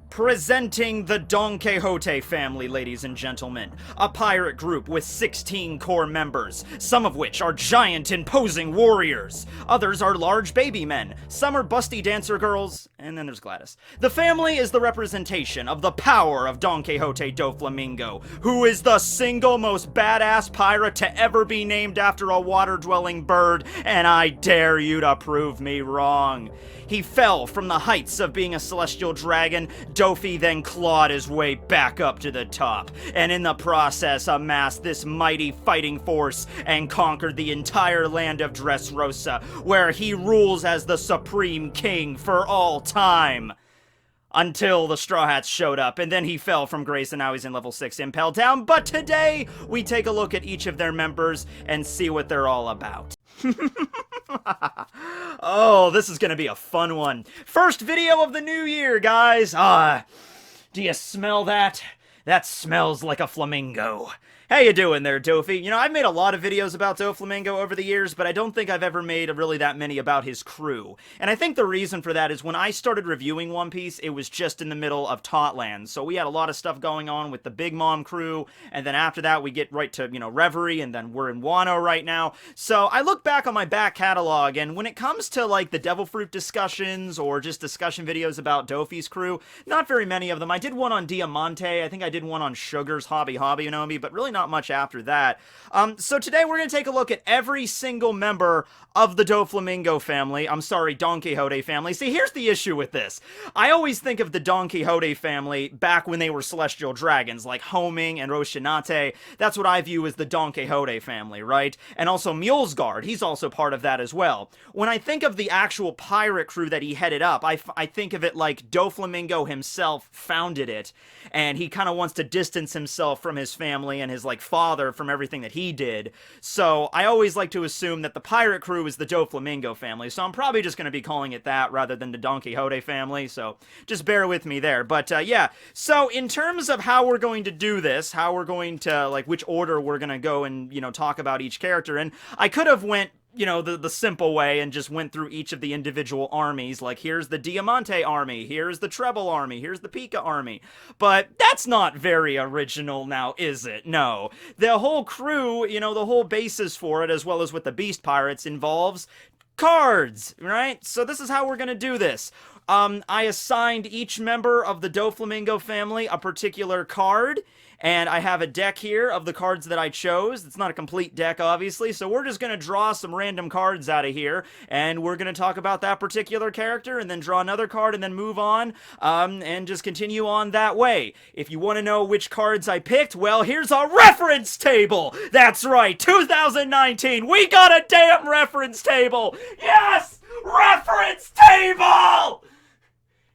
Presenting the Donquixote family, ladies and gentlemen. A pirate group with 16 core members, some of which are giant imposing warriors. Others are large baby men. Some are busty dancer girls, and then there's Gladius. The family is the representation of the power of Donquixote Doflamingo, who is the single most badass pirate to ever be named after a water-dwelling bird, and I dare you to prove me wrong. He fell from the heights of being a celestial dragon. Dofi then clawed his way back up to the top, and in the process amassed this mighty fighting force and conquered the entire land of Dressrosa, where he rules as the supreme king for all time. Until the Straw Hats showed up, and then he fell from grace, and now he's in level 6 Impel Down. But today, we take a look at each of their members and see what they're all about. Oh, this is gonna be a fun one. First video of the new year, guys. Do you smell that? That smells like a flamingo. How you doing there, Dofi? You know, I've made a lot of videos about Doflamingo over the years, but I don't think I've ever made really that many about his crew. And I think the reason for that is when I started reviewing One Piece, it was just in the middle of Totland. So we had a lot of stuff going on with the Big Mom crew, and then after that we get right to, Reverie, and then we're in Wano right now. So I look back on my back catalog, and when it comes to, like, the Devil Fruit discussions, or just discussion videos about Dofi's crew, not very many of them. I did one on Diamante, I think I did one on Sugar's Hobby Nomi, but really not much after that. So today we're going to take a look at every single member of the Doflamingo family. I'm sorry, Donquixote family. See, here's the issue with this. I always think of the Donquixote family back when they were celestial dragons, like Homing and Roshinate. That's what I view as the Donquixote family, right? And also Mulesguard, he's also part of that as well. When I think of the actual pirate crew that he headed up, I think of it like Doflamingo himself founded it, and he kind of wants to distance himself from his family and his father from everything that he did. So I always like to assume that the pirate crew is the Doflamingo family, so I'm probably just going to be calling it that rather than the Donquixote family, so just bear with me there. But yeah, so in terms of how we're going to do this, how we're going to, which order we're going to go and, talk about each character, and I could have went the simple way and just went through each of the individual armies, like here's the Diamante army, here's the Trebol army, here's the Pica army. But that's not very original now, is it? No. The whole crew, the whole basis for it, as well as with the Beast Pirates, involves cards, right? So this is how we're gonna do this. I assigned each member of the Doflamingo family a particular card, and I have a deck here of the cards that I chose. It's not a complete deck, obviously, so we're just going to draw some random cards out of here, and we're going to talk about that particular character, and then draw another card, and then move on, and just continue on that way. If you want to know which cards I picked, well, here's a reference table! That's right, 2019, we got a damn reference table! Yes! Reference table!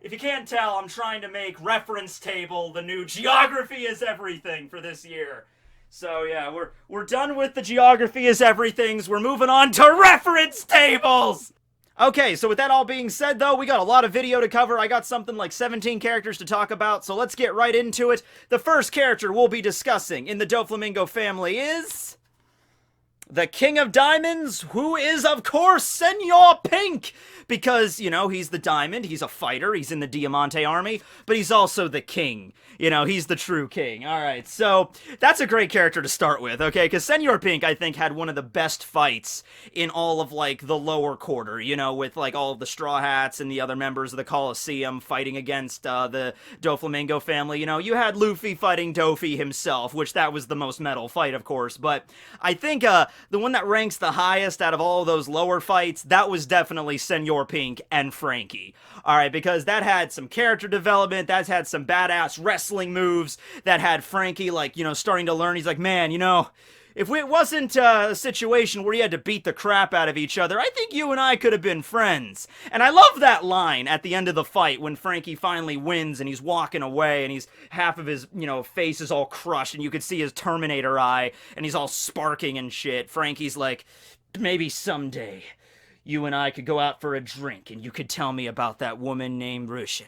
If you can't tell, I'm trying to make Reference Table the new Geography is Everything for this year. So yeah, we're done with the Geography is Everythings. We're moving on to Reference Tables! Okay, so with that all being said, though, we got a lot of video to cover. I got something like 17 characters to talk about, so let's get right into it. The first character we'll be discussing in the Doflamingo family is the King of Diamonds, who is, of course, Senor Pink! Because, he's the Diamond, he's a fighter, he's in the Diamante army, but he's also the king. He's the true king. Alright, so that's a great character to start with, okay? Because Senor Pink, I think, had one of the best fights in all of, the lower quarter, with, all of the Straw Hats and the other members of the Coliseum fighting against the Doflamingo family. You had Luffy fighting Dofi himself, which that was the most metal fight, of course, but I think the one that ranks the highest out of all of those lower fights, that was definitely Senor Pink and Frankie. Alright, because that had some character development, that had some badass wrestling moves, that had Frankie, starting to learn. He's like, man, if it wasn't a situation where you had to beat the crap out of each other, I think you and I could have been friends. And I love that line at the end of the fight when Frankie finally wins and he's walking away and he's half of his, face is all crushed and you could see his Terminator eye and he's all sparking and shit. Frankie's like, maybe someday you and I could go out for a drink and you could tell me about that woman named Rushin.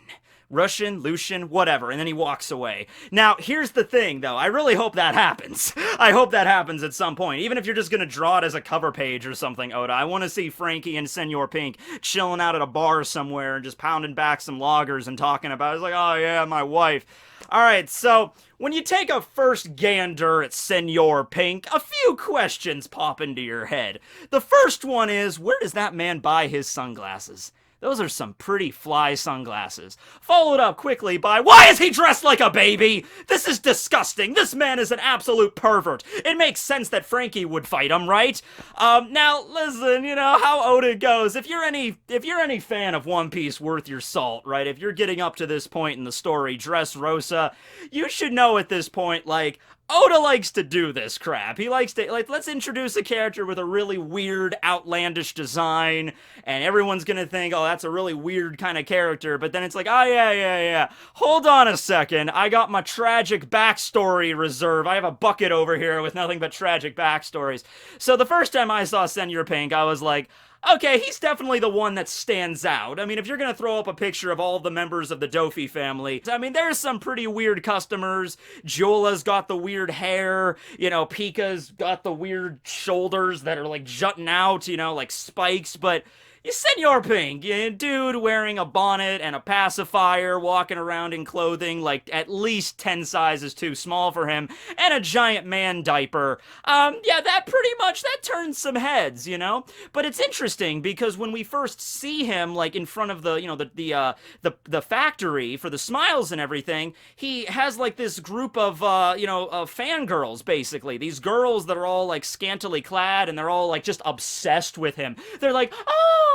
Russian, Lucian, whatever, and then he walks away. Now, here's the thing, though. I really hope that happens. I hope that happens at some point. Even if you're just gonna draw it as a cover page or something, Oda. I want to see Frankie and Senor Pink chilling out at a bar somewhere and just pounding back some lagers and talking about it. It's like, oh yeah, my wife. Alright, so, when you take a first gander at Senor Pink, a few questions pop into your head. The first one is, where does that man buy his sunglasses? Those are some pretty fly sunglasses. Followed up quickly by, why is he dressed like a baby? This is disgusting. This man is an absolute pervert. It makes sense that Frankie would fight him, right? Now, listen, you know how Oda goes. If you're any fan of One Piece worth your salt, right? If you're getting up to this point in the story, Dressrosa, you should know at this point, like, Oda likes to do this crap. He likes to, like, let's introduce a character with a really weird, outlandish design, and everyone's gonna think, oh, that's a really weird kind of character, but then it's like, oh, yeah. Hold on a second, I got my tragic backstory reserve. I have a bucket over here with nothing but tragic backstories. So the first time I saw Senor Pink, I was like, okay, he's definitely the one that stands out. I mean, if you're gonna throw up a picture of all the members of the Dofi family, I mean, there's some pretty weird customers. Jola's got the weird hair, you know, Pica's got the weird shoulders that are, like, jutting out, you know, like spikes, but Senor Pink, dude wearing a bonnet and a pacifier, walking around in clothing like at least 10 sizes too small for him, and a giant man diaper. Yeah, that turns some heads, you know? But it's interesting because when we first see him, like, in front of the, you know, the factory for the smiles and everything, he has, like, this group of, fangirls, basically. These girls that are all, like, scantily clad, and they're all, like, just obsessed with him. They're like, oh,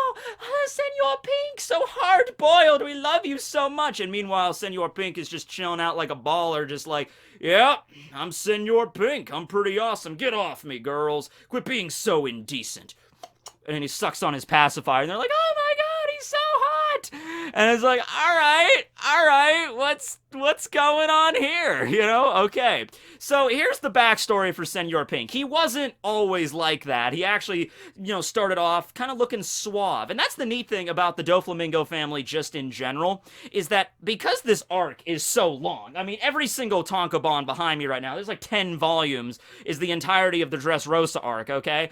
Senor Pink, so hard-boiled, we love you so much. And meanwhile, Senor Pink is just chilling out like a baller, just like, yeah, I'm Senor Pink, I'm pretty awesome, get off me, girls, quit being so indecent. And then he sucks on his pacifier, and they're like, oh my god, he's so hot! And it's like, alright, what's going on here, you know? Okay, so here's the backstory for Senor Pink. He wasn't always like that. He actually, you know, started off kind of looking suave. And that's the neat thing about the Doflamingo family just in general, is that because this arc is so long, I mean, every single tankobon behind me right now, there's like 10 volumes, is the entirety of the Dressrosa arc, okay?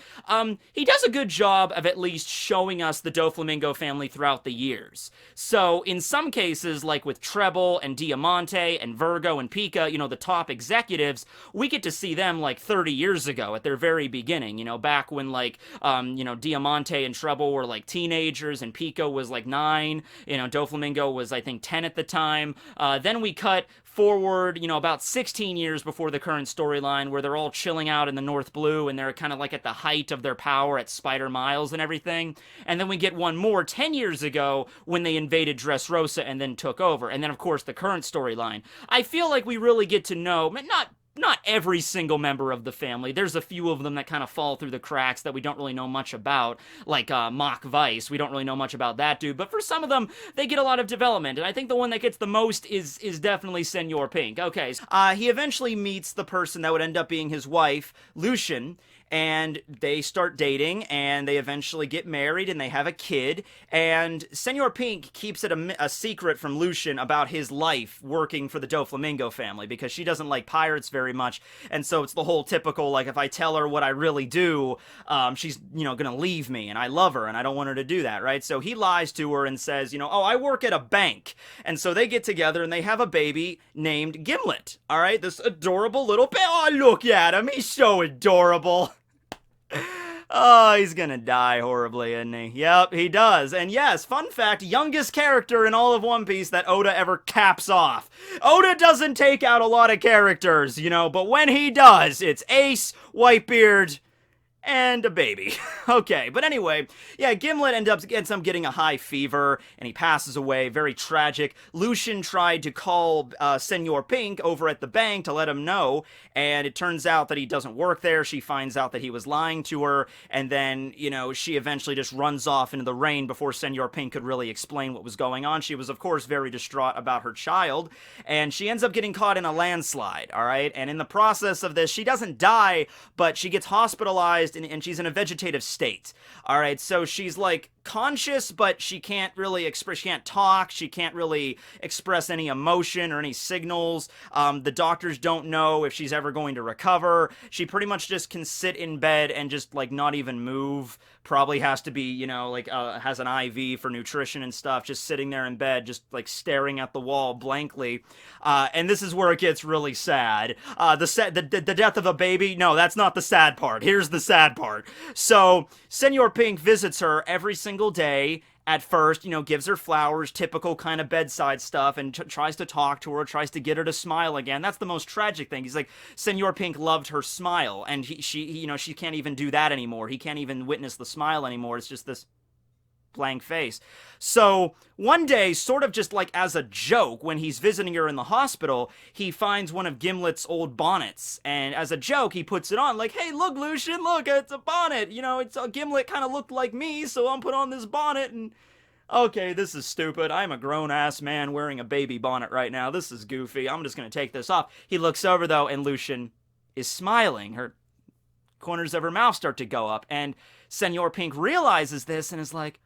He does a good job of at least showing us the Doflamingo family throughout the years. So, in some cases, like with Trebol and Diamante and Vergo and Pica, you know, the top executives, we get to see them like 30 years ago at their very beginning, you know, back when, like, Diamante and Trebol were like teenagers and Pica was like 9, you know, Doflamingo was, I think, 10 at the time. Then we cut forward, you know, about 16 years before the current storyline, where they're all chilling out in the North Blue, and they're kind of like at the height of their power at Spider Miles and everything. And then we get one more 10 years ago when they invaded Dressrosa and then took over. And then, of course, the current storyline. I feel like we really get to know, not every single member of the family. There's a few of them that kind of fall through the cracks that we don't really know much about, like Machvise. We don't really know much about that dude, but for some of them, they get a lot of development, and I think the one that gets the most is definitely Senor Pink. Okay, he eventually meets the person that would end up being his wife, Lucian, and they start dating, and they eventually get married, and they have a kid, and Senor Pink keeps it a secret from Lucian about his life working for the Doflamingo family, because she doesn't like pirates very much, and so it's the whole typical, like, if I tell her what I really do, she's, you know, gonna leave me, and I love her, and I don't want her to do that, right? So he lies to her and says, you know, oh, I work at a bank, and so they get together, and they have a baby named Gimlet, alright? This adorable little oh, look at him, he's so adorable. Oh, he's gonna die horribly, isn't he? Yep, he does. And yes, fun fact, youngest character in all of One Piece that Oda ever caps off. Oda doesn't take out a lot of characters, you know, but when he does, it's Ace, Whitebeard, and a baby. Okay, but anyway, yeah, Gimlet ends up getting a high fever, and he passes away. Very tragic. Lucian tried to call Senor Pink over at the bank to let him know, and it turns out that he doesn't work there. She finds out that he was lying to her, and then, you know, she eventually just runs off into the rain before Senor Pink could really explain what was going on. She was, of course, very distraught about her child, and she ends up getting caught in a landslide, alright? And in the process of this, she doesn't die, but she gets hospitalized and she's in a vegetative state. All right, so she's like conscious, but she can't really express, she can't talk, she can't really express any emotion or any signals. The doctors don't know if she's ever going to recover. She pretty much just can sit in bed and just like not even move. Probably has to be, you know, like has an IV for nutrition and stuff, just sitting there in bed, just like staring at the wall blankly. And this is where it gets really sad. The death of a baby, no, that's not the sad part. Here's the sad part. So Senor Pink visits her every single day. At first, you know, gives her flowers, typical kind of bedside stuff, and tries to talk to her, tries to get her to smile again. That's the most tragic thing. He's like, Senor Pink loved her smile, and she can't even do that anymore. He can't even witness the smile anymore. It's just this blank face. So one day, sort of just like as a joke, when he's visiting her in the hospital, he finds one of Gimlet's old bonnets, and as a joke, he puts it on, like, hey, look, Lucian, look, it's a bonnet. You know, Gimlet kind of looked like me, so I'm put on this bonnet, and okay, this is stupid. I'm a grown-ass man wearing a baby bonnet right now. This is goofy. I'm just gonna take this off. He looks over, though, and Lucian is smiling. Her corners of her mouth start to go up, and Senor Pink realizes this and is like,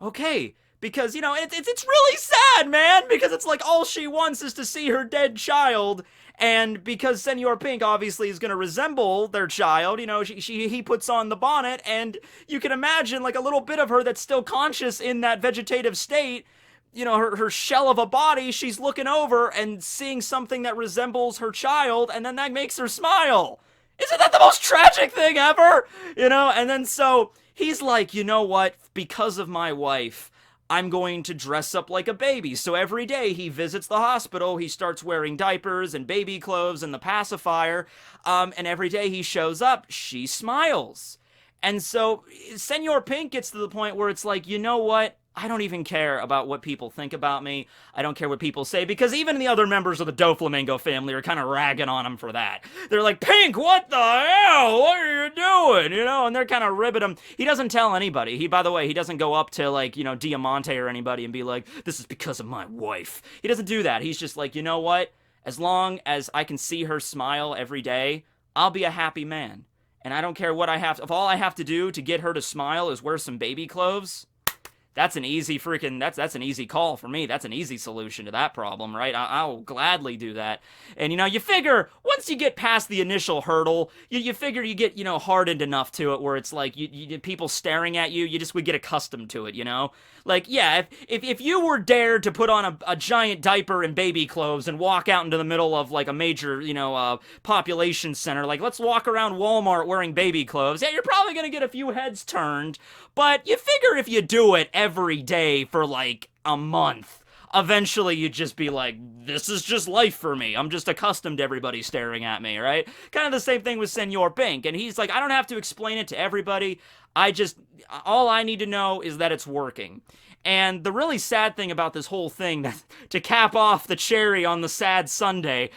okay, because, you know, it's really sad, man, because it's like all she wants is to see her dead child, and because Senor Pink obviously is going to resemble their child, you know, he puts on the bonnet, and you can imagine, like, a little bit of her that's still conscious in that vegetative state, you know, her shell of a body, she's looking over and seeing something that resembles her child, and then that makes her smile. Isn't that the most tragic thing ever? You know, and then so he's like, you know what, because of my wife, I'm going to dress up like a baby. So every day he visits the hospital, he starts wearing diapers and baby clothes and the pacifier, and every day he shows up, she smiles. And so Senor Pink gets to the point where it's like, you know what? I don't even care about what people think about me. I don't care what people say, because even the other members of the Doflamingo family are kind of ragging on him for that. They're like, Pink, what the hell? What are you doing? You know, and they're kind of ribbing him. He doesn't tell anybody. By the way, he doesn't go up to, like, you know, Diamante or anybody and be like, this is because of my wife. He doesn't do that. He's just like, you know what? As long as I can see her smile every day, I'll be a happy man. And I don't care what I have to, if all I have to do to get her to smile is wear some baby clothes, that's an easy freaking, that's an easy call for me. That's an easy solution to that problem, right? I'll gladly do that. And, you know, you figure, once you get past the initial hurdle, you figure you get, you know, hardened enough to it where it's like, people staring at you, you just would get accustomed to it, you know? Like, yeah, if you were dared to put on a giant diaper and baby clothes and walk out into the middle of, like, a major, you know, population center, like, let's walk around Walmart wearing baby clothes, yeah, you're probably gonna get a few heads turned, but you figure if you do it every day for, like, a month, eventually you'd just be like, this is just life for me. I'm just accustomed to everybody staring at me, right? Kind of the same thing with Senor Pink, and he's like, I don't have to explain it to everybody. All I need to know is that it's working. And the really sad thing about this whole thing, that to cap off the cherry on the sad Sunday,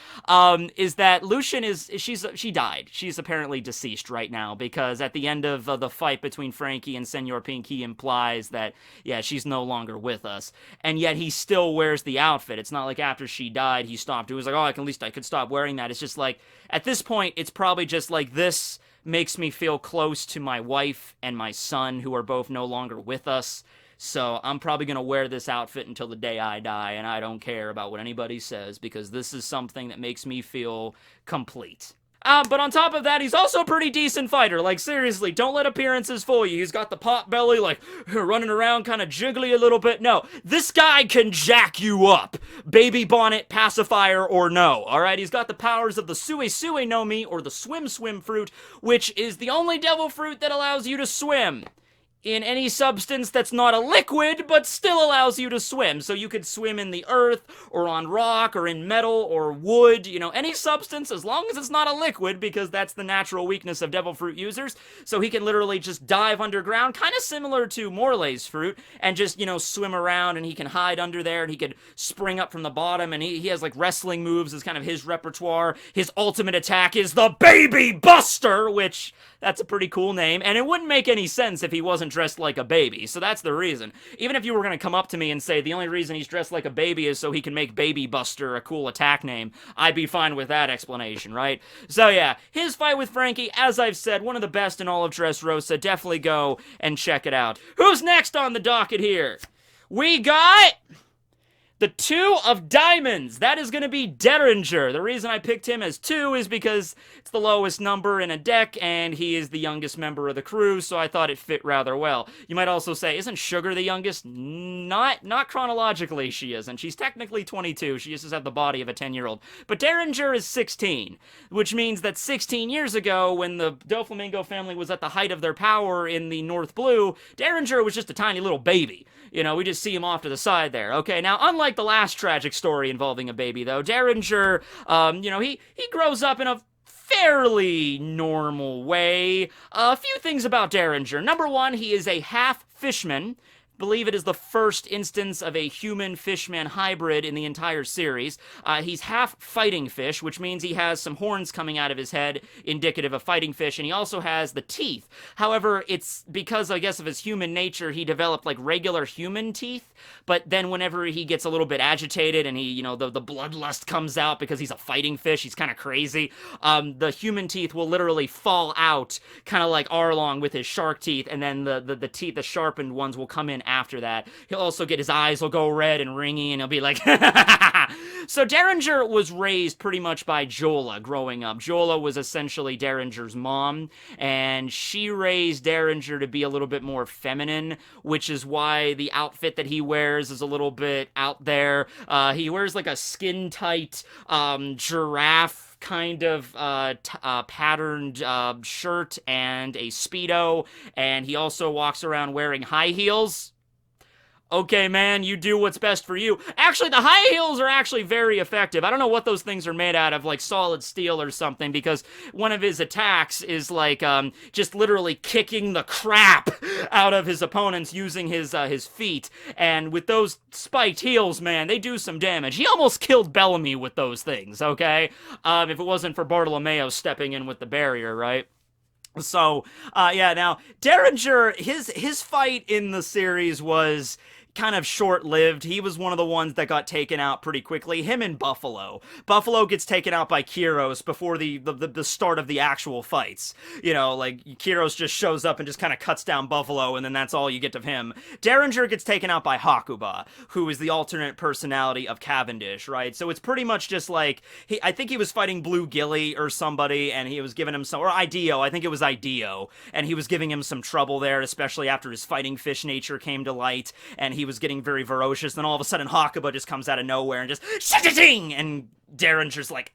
is that Lucian she died. She's apparently deceased right now, because at the end of the fight between Frankie and Senor Pink, he implies that, yeah, she's no longer with us. And yet he still wears the outfit. It's not like after she died, he stopped. It was like, oh, at least I could stop wearing that. It's just like, at this point, it's probably just like, this makes me feel close to my wife and my son, who are both no longer with us. So I'm probably going to wear this outfit until the day I die, and I don't care about what anybody says, because this is something that makes me feel complete. But on top of that, he's also a pretty decent fighter. Like, seriously, don't let appearances fool you. He's got the pot belly, like, running around kind of jiggly a little bit. No, this guy can jack you up. Baby bonnet, pacifier, or no. Alright, he's got the powers of the Sui Sui no Mi, or the Swim Swim fruit, which is the only devil fruit that allows you to swim in any substance that's not a liquid, but still allows you to swim. So you could swim in the earth, or on rock, or in metal, or wood, you know, any substance, as long as it's not a liquid, because that's the natural weakness of devil fruit users. So he can literally just dive underground, kind of similar to Morley's fruit, and just, you know, swim around, and he can hide under there, and he could spring up from the bottom, and he has, like, wrestling moves as kind of his repertoire. His ultimate attack is the Baby Buster, which, that's a pretty cool name, and it wouldn't make any sense if he wasn't dressed like a baby, so that's the reason. Even if you were gonna come up to me and say the only reason he's dressed like a baby is so he can make Baby Buster a cool attack name, I'd be fine with that explanation, right? So yeah, his fight with Frankie, as I've said, one of the best in all of Dressrosa. Definitely go and check it out. Who's next on the docket here? We got the 2 of Diamonds. That is going to be Dellinger. The reason I picked him as 2 is because it's the lowest number in a deck, and he is the youngest member of the crew, so I thought it fit rather well. You might also say, isn't Sugar the youngest? Not chronologically she isn't. She's technically 22. She just has the body of a 10-year-old. But Dellinger is 16, which means that 16 years ago, when the Doflamingo family was at the height of their power in the North Blue, Dellinger was just a tiny little baby. You know, we just see him off to the side there. Okay, now, unlike the last tragic story involving a baby, though, Dellinger, you know, he grows up in a fairly normal way. A few things about Dellinger. Number 1, he is a half fishman. Believe it is the first instance of a human-fishman hybrid in the entire series. He's half fighting fish, which means he has some horns coming out of his head, indicative of fighting fish, and he also has the teeth. However, it's because, I guess, of his human nature, he developed, like, regular human teeth, but then whenever he gets a little bit agitated and he, you know, the bloodlust comes out because he's a fighting fish, he's kind of crazy, the human teeth will literally fall out, kind of like Arlong with his shark teeth, and then the teeth, the sharpened ones, will come in after that. He'll also get, his eyes will go red and ringy, and he'll be like, So Dellinger was raised pretty much by Jola growing up. Jola was essentially Dellinger's mom, and she raised Dellinger to be a little bit more feminine, which is why the outfit that he wears is a little bit out there. He wears like a skin-tight giraffe kind of patterned shirt and a Speedo, and he also walks around wearing high heels. Okay, man, you do what's best for you. Actually, the high heels are actually very effective. I don't know what those things are made out of, like solid steel or something, because one of his attacks is like just literally kicking the crap out of his opponents using his feet. And with those spiked heels, man, they do some damage. He almost killed Bellamy with those things, okay? If it wasn't for Bartolomeo stepping in with the barrier, right? So, yeah, now, Dellinger, his fight in the series was kind of short-lived. He was one of the ones that got taken out pretty quickly. Him and Buffalo. Buffalo gets taken out by Kyros before the start of the actual fights. You know, like, Kyros just shows up and just kind of cuts down Buffalo, and then that's all you get of him. Dellinger gets taken out by Hakuba, who is the alternate personality of Cavendish, right? So it's pretty much just like, I think he was fighting Blue Gilly or somebody, and he was giving him some, or Ideo, I think it was Ideo, and he was giving him some trouble there, especially after his fighting fish nature came to light, and he was getting very ferocious. Then all of a sudden Hakuba just comes out of nowhere and just shing, and Dellinger's like,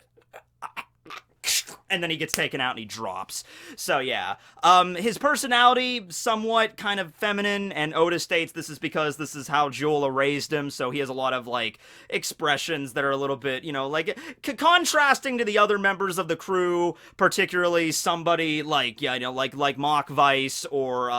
and then he gets taken out and he drops. So yeah, his personality somewhat kind of feminine, and Oda states this is because this is how Jola raised him, so he has a lot of like expressions that are a little bit, you know, like contrasting to the other members of the crew, particularly somebody like, yeah, you know, like Machvise or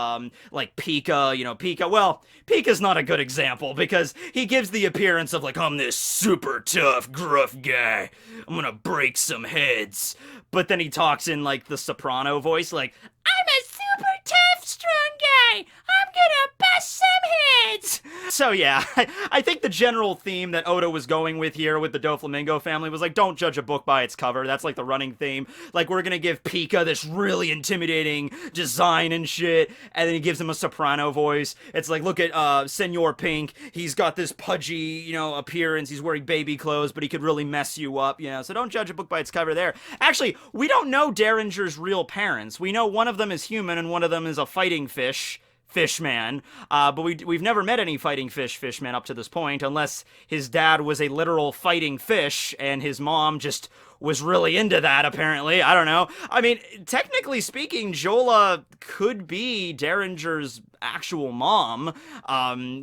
like Pica. You know, Pica, well, Pica's not a good example because he gives the appearance of like, I'm this super tough gruff guy, I'm gonna break some heads. But then he talks in, like, the soprano voice, like, I'm a super tough, strong guy! I'm gonna bust some heads! So, yeah, I think the general theme that Oda was going with here with the Doflamingo family was, like, don't judge a book by its cover. That's, like, the running theme. Like, we're gonna give Pica this really intimidating design and shit, and then he gives him a soprano voice. It's like, look at, Senor Pink. He's got this pudgy, you know, appearance. He's wearing baby clothes, but he could really mess you up, you know? So don't judge a book by its cover there. Actually, we don't know Dellinger's real parents. We know one of them is human and one of them is a fighting fishman, but we've never met any fighting fishman up to this point, unless his dad was a literal fighting fish and his mom just was really into that, apparently. I don't know. I mean, technically speaking, Jola could be Dellinger's actual mom.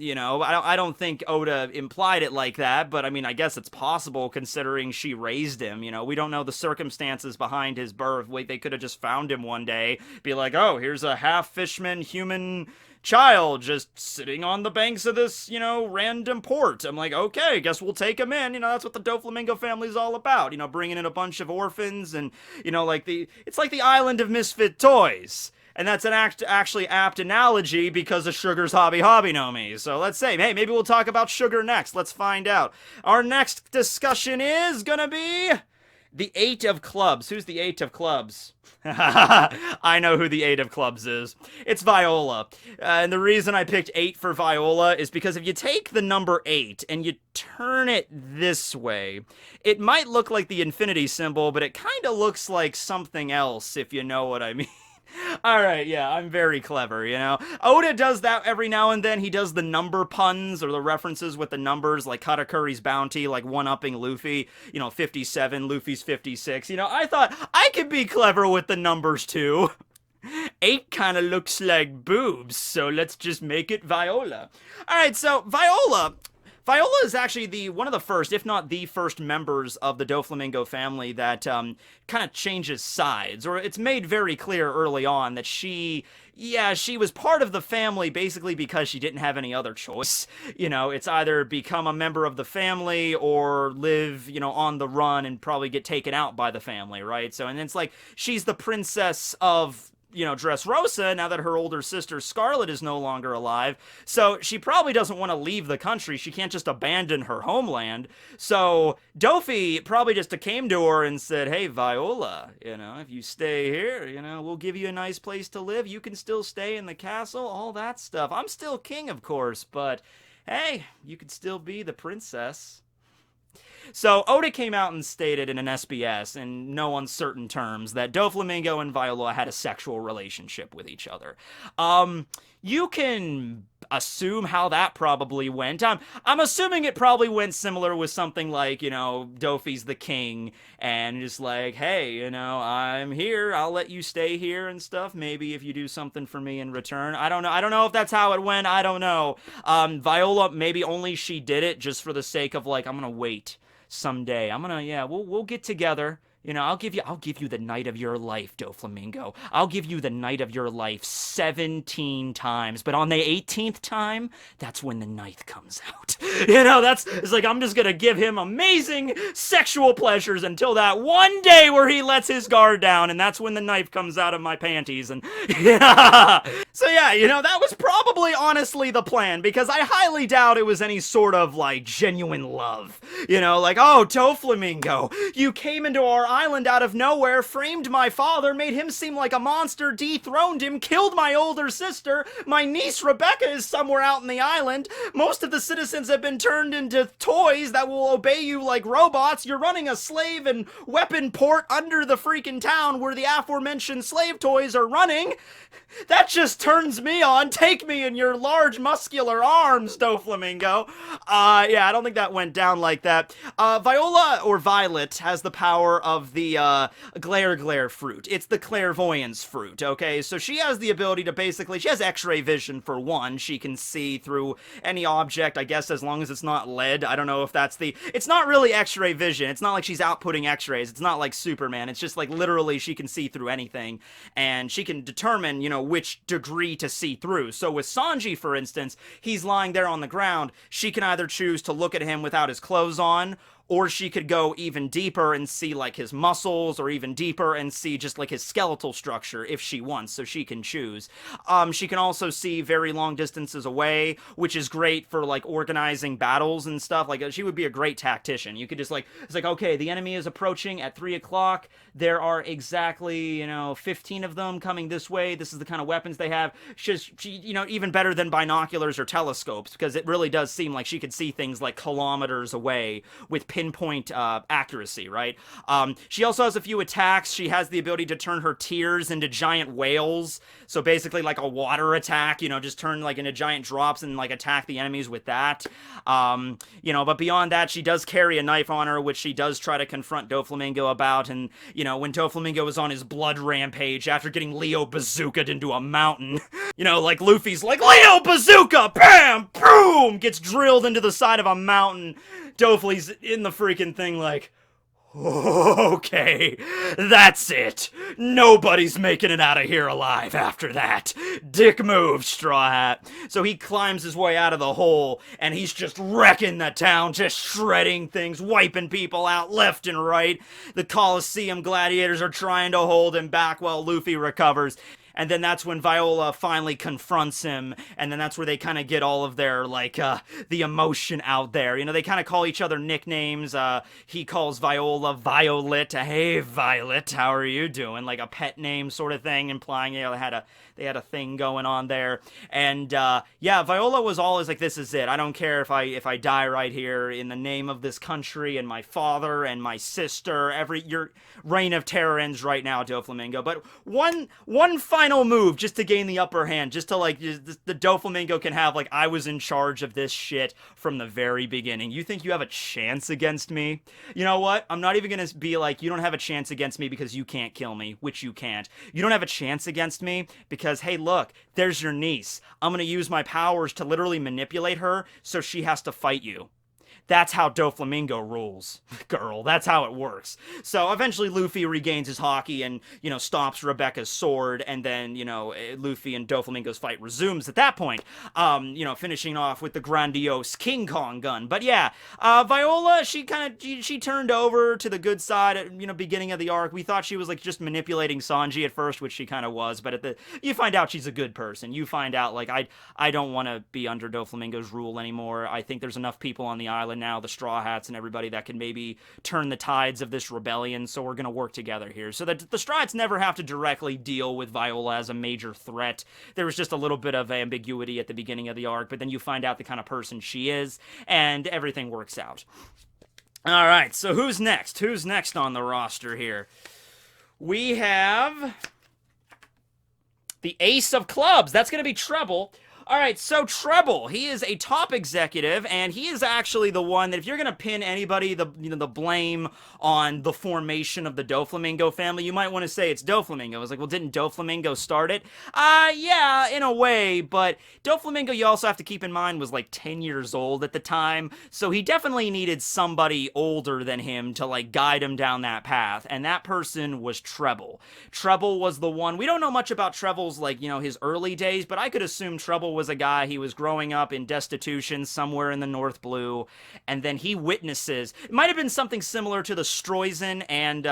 You know, I don't think Oda implied it like that, but I mean, I guess it's possible considering she raised him. You know, we don't know the circumstances behind his birth. Wait, they could have just found him one day, be like, oh, here's a half fishman human child just sitting on the banks of this, you know, random port. I'm like, okay, guess we'll take him in. You know, that's what the Doflamingo family's all about. You know, bringing in a bunch of orphans and, you know, like it's like the island of misfit toys. And that's an actually apt analogy because of Sugar's Hobby no Me. So let's say, hey, maybe we'll talk about Sugar next. Let's find out. Our next discussion is gonna be the Eight of Clubs. Who's the Eight of Clubs? I know who the Eight of Clubs is. It's Viola. And the reason I picked 8 for Viola is because if you take the number 8 and you turn it this way, it might look like the infinity symbol, but it kind of looks like something else, if you know what I mean. Alright, yeah, I'm very clever, you know? Oda does that every now and then. He does the number puns or the references with the numbers, like Katakuri's bounty, like one-upping Luffy, 57, Luffy's 56. I thought I could be clever with the numbers too. 8 kind of looks like boobs, so let's just make it Viola. Alright, so Viola is actually one of the first, if not the first members of the Doflamingo family that kind of changes sides, or it's made very clear early on that she was part of the family basically because she didn't have any other choice. It's either become a member of the family or live, on the run and probably get taken out by the family, right? So, and it's like, she's the princess of Dressrosa, now that her older sister Scarlet is no longer alive. So she probably doesn't want to leave the country. She can't just abandon her homeland. So Dofi probably just came to her and said, hey, Viola, if you stay here, we'll give you a nice place to live. You can still stay in the castle, all that stuff. I'm still king, of course, but hey, you could still be the princess. So Oda came out and stated in an SBS in no uncertain terms that Doflamingo and Viola had a sexual relationship with each other. You can assume how that probably went. I'm assuming it probably went similar with something like, Dofi's the king and just like, hey, I'm here, I'll let you stay here and stuff. Maybe if you do something for me in return. I don't know if that's how it went. I don't know. Viola, maybe only she did it just for the sake of like, I'm gonna wait someday. We'll get together. I'll give you the night of your life, Doflamingo. I'll give you the night of your life 17 times. But on the 18th time, that's when the knife comes out. It's like, I'm just gonna give him amazing sexual pleasures until that one day where he lets his guard down, and that's when the knife comes out of my panties, and yeah. So yeah, that was probably honestly the plan, because I highly doubt it was any sort of, like, genuine love. Like, oh, Doflamingo, you came into our island out of nowhere, framed my father, made him seem like a monster, dethroned him, killed my older sister, my niece Rebecca is somewhere out in the island, most of the citizens have been turned into toys that will obey you like robots, you're running a slave and weapon port under the freaking town where the aforementioned slave toys are running. That just turns me on. Take me in your large muscular arms, Doflamingo. Yeah, I don't think that went down like that. Viola, or Violet, has the power of the glare fruit. It's the clairvoyance fruit, okay? So she has the ability to she has x-ray vision for one. She can see through any object, I guess, as long as it's not lead. I don't know if that's it's not really x-ray vision. It's not like she's outputting x-rays. It's not like Superman. It's just like literally she can see through anything, and she can determine, which degree to see through. So with Sanji, for instance, he's lying there on the ground. She can either choose to look at him without his clothes on, or she could go even deeper and see, like, his muscles, or even deeper and see just, like, his skeletal structure if she wants, so she can choose. She can also see very long distances away, which is great for, like, organizing battles and stuff. Like, she would be a great tactician. You could just, like, it's like, okay, the enemy is approaching at 3 o'clock. There are exactly, 15 of them coming this way. This is the kind of weapons they have. She even better than binoculars or telescopes, because it really does seem like she could see things, like, kilometers away with pinpoint accuracy, right? She also has a few attacks. She has the ability to turn her tears into giant whales. So basically like a water attack, just turn like into giant drops and like attack the enemies with that. But beyond that, she does carry a knife on her, which she does try to confront Doflamingo about. And, when Doflamingo was on his blood rampage after getting Leo bazookaed into a mountain, like Luffy's like, Leo bazooka, bam, boom, gets drilled into the side of a mountain. Doflamingo's in the freaking thing like, okay, that's it. Nobody's making it out of here alive after that. Dick move, Straw Hat. So he climbs his way out of the hole, and he's just wrecking the town, just shredding things, wiping people out left and right. The Colosseum gladiators are trying to hold him back while Luffy recovers. And then that's when Viola finally confronts him, and then that's where they kind of get all of their, like, the emotion out there. You know, they kind of call each other nicknames. He calls Viola Violet. Hey, Violet, how are you doing? Like a pet name sort of thing, implying, you know, they had a thing going on there. And, yeah, Viola was always like, this is it. I don't care if I die right here in the name of this country and my father and my sister. Your reign of terror ends right now, Doflamingo. But one final move just to gain the upper hand, just to, like, the Doflamingo can have, like, I was in charge of this shit from the very beginning. You think you have a chance against me? You know what? I'm not even gonna be like, you don't have a chance against me because you can't kill me, which you can't. You don't have a chance against me because, hey, look, there's your niece. I'm gonna use my powers to literally manipulate her so she has to fight you. That's how Doflamingo rules, girl. That's how it works. So eventually Luffy regains his haki and, you know, stops Rebecca's sword, and then, you know, Luffy and Doflamingo's fight resumes at that point, you know, finishing off with the grandiose King Kong gun. But yeah, Viola, she turned over to the good side at, you know, beginning of the arc. We thought she was, like, just manipulating Sanji at first, which she kind of was, but you find out she's a good person. You find out, like, I don't want to be under Doflamingo's rule anymore. I think there's enough people on the island now, the Straw Hats and everybody, that can maybe turn the tides of this rebellion, so we're gonna work together here. So that the Straw Hats never have to directly deal with Viola as a major threat. There was just a little bit of ambiguity at the beginning of the arc, but then you find out the kind of person she is, and everything works out. Alright, so who's next? Who's next on the roster here? We have the Ace of Clubs. That's gonna be Trebol. Alright, so Trebol, he is a top executive, and he is actually the one that, if you're gonna pin anybody, the blame on the formation of the Doflamingo family, you might want to say it's Doflamingo. I was like, well, didn't Doflamingo start it? Yeah, in a way, but Doflamingo, you also have to keep in mind, was like 10 years old at the time, so he definitely needed somebody older than him to, like, guide him down that path, and that person was Trebol. Trebol was the one. We don't know much about Trebol's, like, you know, his early days, but I could assume Trebol was a guy, he was growing up in destitution somewhere in the North Blue, and then he witnesses, it might have been something similar to the Stroizen and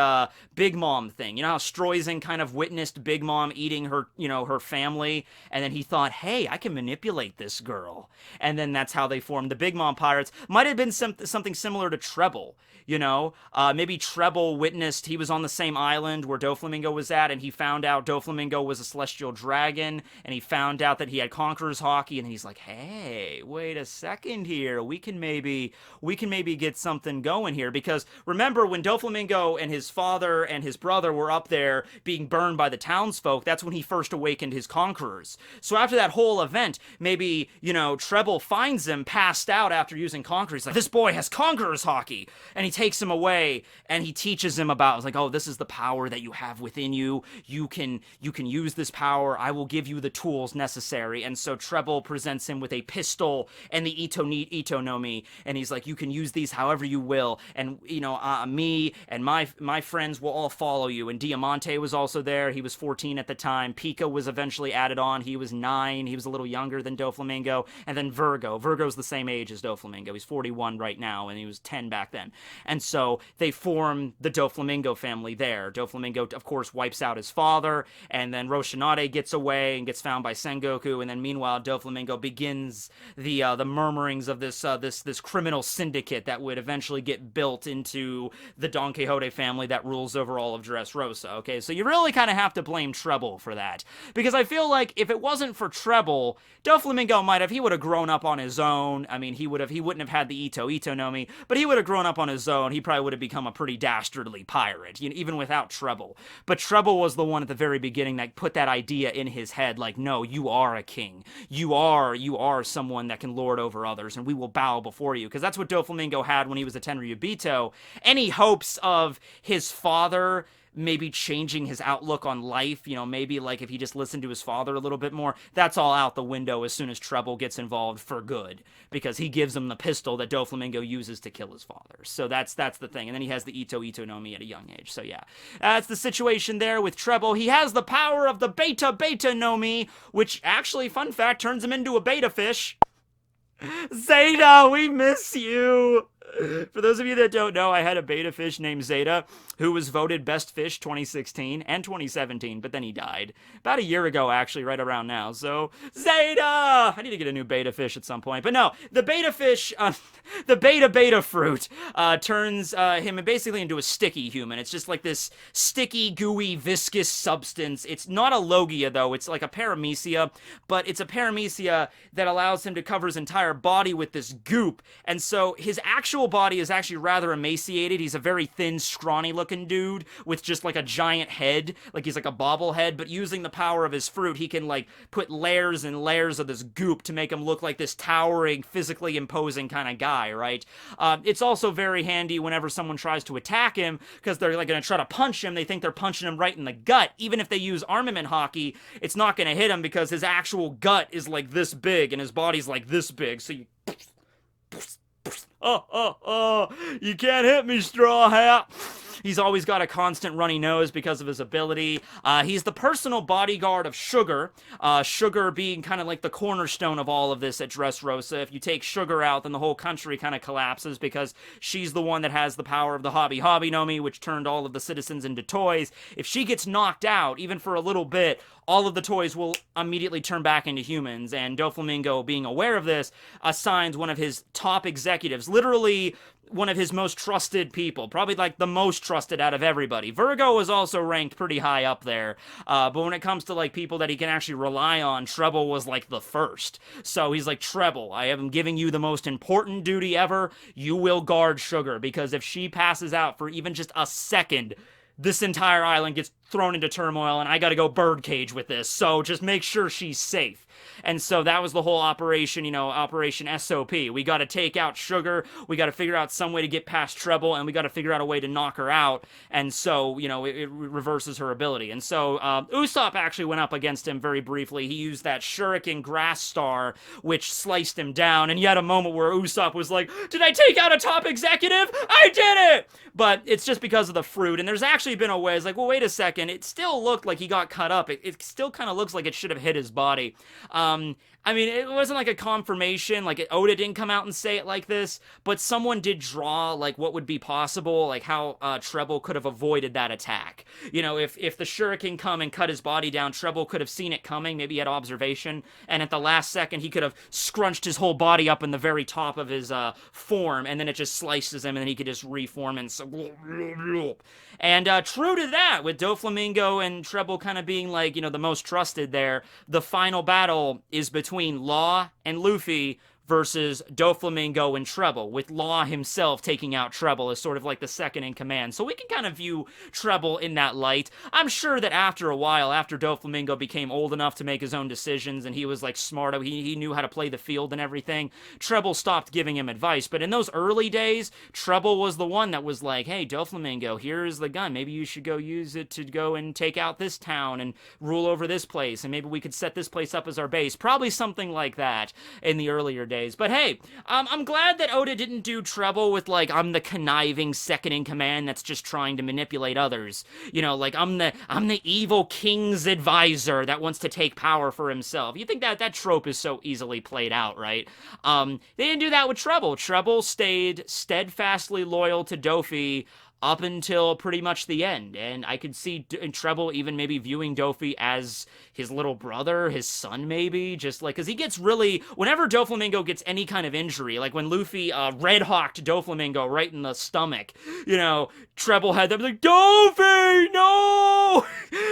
Big Mom thing. You know how Stroizen kind of witnessed Big Mom eating her, you know, her family, and then he thought, hey, I can manipulate this girl. And then that's how they formed the Big Mom Pirates. Might have been something similar to Trebol. You know, maybe Trebol witnessed, he was on the same island where Doflamingo was at, and he found out Doflamingo was a celestial dragon, and he found out that he had Conqueror's Haki, and he's like, hey, wait a second here, we can maybe get something going here, because remember, when Doflamingo and his father and his brother were up there being burned by the townsfolk, that's when he first awakened his conquerors. So after that whole event, maybe, you know, Trebol finds him passed out after using Conquerors, like, this boy has Conqueror's Haki, and he takes him away, and he teaches him about, it's like, oh, this is the power that you have within you. You can use this power. I will give you the tools necessary. And so Trebol presents him with a pistol and the Ito no Mi, and he's like, you can use these however you will, and, you know, me and my friends will all follow you. And Diamante was also there. He was 14 at the time. Pica was eventually added on. He was 9. He was a little younger than Doflamingo. And then Vergo's the same age as Doflamingo. He's 41 right now, and he was 10 back then. And so they form the Doflamingo family there. Doflamingo, of course, wipes out his father, and then Roshinade gets away and gets found by Sengoku, and then meanwhile Doflamingo begins the murmurings of this criminal syndicate that would eventually get built into the Don Quixote family that rules over all of Dressrosa. Okay, so you really kind of have to blame Trebol for that, because I feel like if it wasn't for Trebol, Doflamingo he would have grown up on his own. I mean, he wouldn't have had the Ito no Mi, but he would have grown up on his own. He probably would have become a pretty dastardly pirate, you know, even without Trebol. But Trebol was the one at the very beginning that put that idea in his head, like, no, you are a king. You are someone that can lord over others, and we will bow before you. Because that's what Doflamingo had when he was a Tenryubito. Any hopes of his father maybe changing his outlook on life, you know, maybe like if he just listened to his father a little bit more, that's all out the window as soon as Trebol gets involved for good, because he gives him the pistol that Doflamingo uses to kill his father. So that's the thing. And then he has the Ito no Mi at a young age. So yeah, that's the situation there with Trebol. He has the power of the Beta no Mi, which actually, fun fact, turns him into a beta fish. Zeta, we miss you. For those of you that don't know, I had a beta fish named Zeta who was voted best fish 2016 and 2017, but then he died. About a year ago, actually, right around now. So, Zeta! I need to get a new beta fish at some point. But no, the beta fish, the beta fruit, turns him basically into a sticky human. It's just like this sticky, gooey, viscous substance. It's not a Logia, though. It's like a paramecia, but it's a paramecia that allows him to cover his entire body with this goop. And so his actual body is actually rather emaciated. He's a very thin, scrawny looking dude with just like a giant head, like he's like a bobblehead, but using the power of his fruit, he can like put layers and layers of this goop to make him look like this towering, physically imposing kind of guy, right? It's also very handy whenever someone tries to attack him, because they're like going to try to punch him. They think they're punching him right in the gut. Even if they use armament hockey, it's not going to hit him because his actual gut is like this big and his body's like this big. So you you can't hit me, Straw Hat. He's always got a constant runny nose because of his ability. He's the personal bodyguard of Sugar. Sugar being kind of like the cornerstone of all of this at Dressrosa. If you take Sugar out, then the whole country kind of collapses because she's the one that has the power of the Hobby Nomi, which turned all of the citizens into toys. If she gets knocked out, even for a little bit, all of the toys will immediately turn back into humans, and Doflamingo, being aware of this, assigns one of his top executives, literally one of his most trusted people, probably like the most trusted out of everybody. Vergo was also ranked pretty high up there, but when it comes to like people that he can actually rely on, Trebol was like the first. So he's like, Trebol, I am giving you the most important duty ever. You will guard Sugar, because if she passes out for even just a second, this entire island gets thrown into turmoil, and I gotta go birdcage with this, so just make sure she's safe. And so that was the whole operation, you know, Operation SOP. We gotta take out Sugar, we gotta figure out some way to get past Trebol, and we gotta figure out a way to knock her out, and so, you know, it reverses her ability. And so, Usopp actually went up against him very briefly. He used that Shuriken Grass Star, which sliced him down, and you had a moment where Usopp was like, did I take out a top executive? I did it! But it's just because of the fruit, and there's actually been a way, it's like, well, wait a second, it still looked like he got cut up. It still kind of looks like it should have hit his body. I mean, it wasn't like a confirmation, like Oda didn't come out and say it like this, but someone did draw, like, what would be possible, like how Trebol could have avoided that attack. You know, if the Shuriken come and cut his body down, Trebol could have seen it coming, maybe he had observation, and at the last second, he could have scrunched his whole body up in the very top of his form, and then it just slices him, and then he could just reform and so... And true to that, with Doflamingo and Trebol kind of being, like, you know, the most trusted there, the final battle is between Law and Luffy versus Doflamingo and Trebol, with Law himself taking out Trebol as sort of like the second in command. So we can kind of view Trebol in that light. I'm sure that after a while, after Doflamingo became old enough to make his own decisions and he was like smart, he knew how to play the field and everything, Trebol stopped giving him advice. But in those early days, Trebol was the one that was like, hey, Doflamingo, here's the gun. Maybe you should go use it to go and take out this town and rule over this place, and maybe we could set this place up as our base. Probably something like that in the earlier days. But hey, I'm glad that Oda didn't do Trebol with, like, I'm the conniving second in command that's just trying to manipulate others. You know, like, I'm the evil king's advisor that wants to take power for himself. You think that trope is so easily played out, right? They didn't do that with Trebol. Trebol stayed steadfastly loyal to Dofi up until pretty much the end, and I could see Trebol even maybe viewing Dofi as his little brother, his son maybe, just like, because he gets really, whenever Doflamingo gets any kind of injury, like when Luffy red-hawked Doflamingo right in the stomach, you know, Trebol had them like, Dofi, no!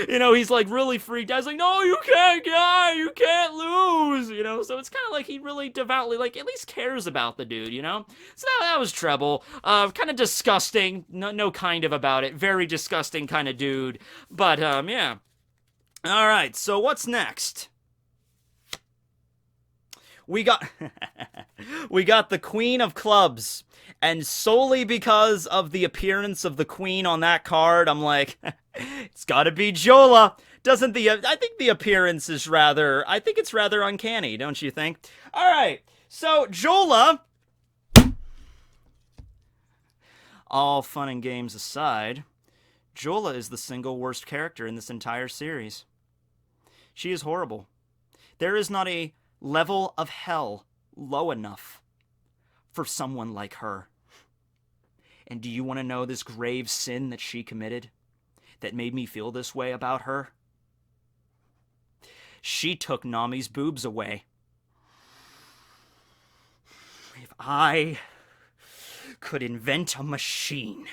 You know, he's like really freaked out. He's like, no, you can't die, you can't lose, you know, so it's kind of like he really devoutly, like, at least cares about the dude, you know? So that was Trebol. Kind of disgusting, no kind of about it. Very disgusting kind of dude. But, yeah. Alright, so what's next? We got... we got the Queen of Clubs. And solely because of the appearance of the Queen on that card, I'm like, it's gotta be Jola. Doesn't the... I think the appearance is rather... I think it's rather uncanny, don't you think? Alright, so Jola... All fun and games aside, Jola is the single worst character in this entire series. She is horrible. There is not a level of hell low enough for someone like her. And do you want to know this grave sin that she committed that made me feel this way about her? She took Nami's boobs away. If I could invent a machine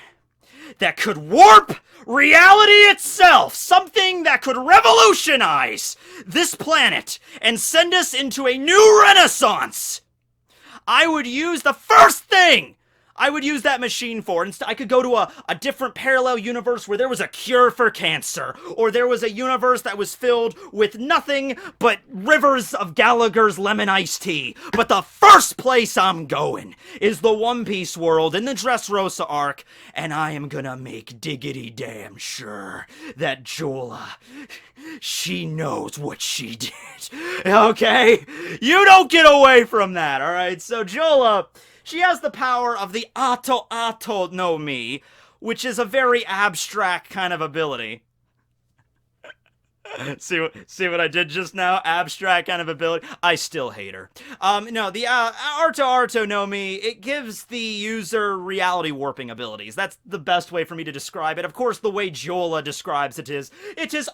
that could warp reality itself, something that could revolutionize this planet and send us into a new renaissance, I would use the first thing I would use that machine for. Instead, I could go to a different parallel universe where there was a cure for cancer, or there was a universe that was filled with nothing but rivers of Gallagher's lemon iced tea. But the first place I'm going is the One Piece world in the Dressrosa arc, and I am gonna make diggity damn sure that Jola, she knows what she did. Okay? You don't get away from that, alright? So Jola, she has the power of the Ato no Mi, which is a very abstract kind of ability. See what I did just now? Abstract kind of ability. I still hate her. No, the Arto no Mi, it gives the user reality warping abilities. That's the best way for me to describe it. Of course, the way Jola describes it is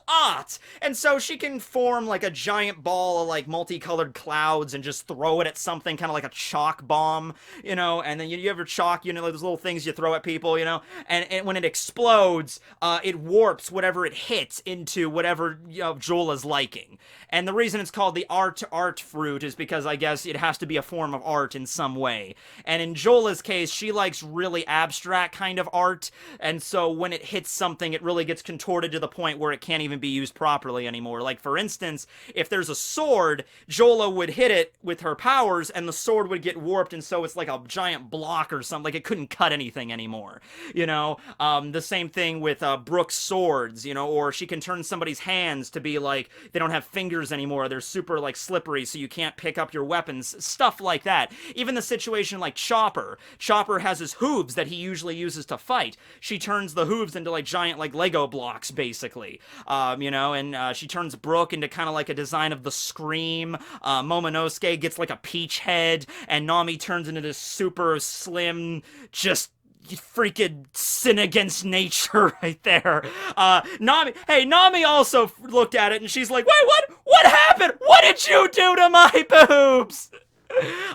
art. And so she can form like a giant ball of like multicolored clouds and just throw it at something, kind of like a chalk bomb, you know, and then you ever chalk, you know, like those little things you throw at people, you know, and when it explodes, it warps whatever it hits into whatever, you know, Jola's liking. And the reason it's called the art fruit is because I guess it has to be a form of art in some way. And in Jola's case, she likes really abstract kind of art, and so when it hits something, it really gets contorted to the point where it can't even be used properly anymore. Like, for instance, if there's a sword, Jola would hit it with her powers, and the sword would get warped, and so it's like a giant block or something. Like, it couldn't cut anything anymore, you know? The same thing with Brooke's swords, you know, or she can turn somebody's hands to be like, they don't have fingers anymore, they're super like slippery so you can't pick up your weapons, stuff like that. Even the situation like Chopper has his hooves that he usually uses to fight. She turns the hooves into like giant like Lego blocks basically, you know, and she turns Brooke into kind of like a design of the Scream. Momonosuke gets like a peach head, and Nami turns into this super slim, just freaking sin against nature right there. Nami also looked at it and she's like, wait, what happened? What did you do to my boobs?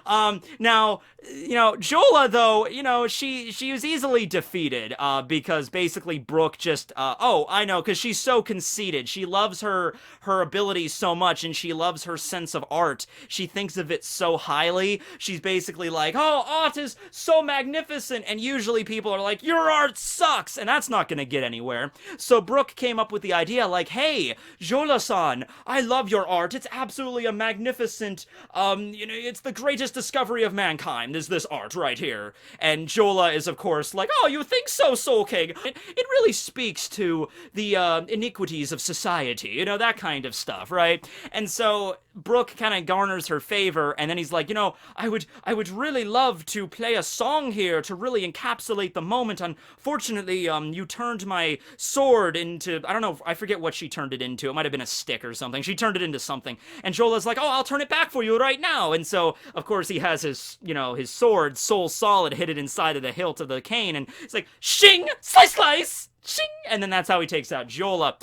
Now, you know, Jola, though, you know, she was easily defeated, because basically Brooke just, I know, because she's so conceited. She loves her abilities so much, and she loves her sense of art. She thinks of it so highly. She's basically like, oh, art is so magnificent, and usually people are like, your art sucks, and that's not gonna get anywhere. So Brooke came up with the idea, like, hey, Jola-san, I love your art. It's absolutely a magnificent, you know, it's the greatest discovery of mankind, is this art right here. And Jola is, of course, like, oh, you think so, Soul King? It really speaks to the iniquities of society, you know, that kind of stuff, right? And so Brooke kind of garners her favor, and then he's like, you know, I would really love to play a song here to really encapsulate the moment. Unfortunately, you turned my sword into, I don't know, I forget what she turned it into. It might have been a stick or something. She turned it into something. And Jola's like, oh, I'll turn it back for you right now. And so, of course, he has his, you know, his sword, Soul Solid, hit it inside of the hilt of the cane, and it's like, shing, slice, slice! Shing! And then that's how he takes out Jola.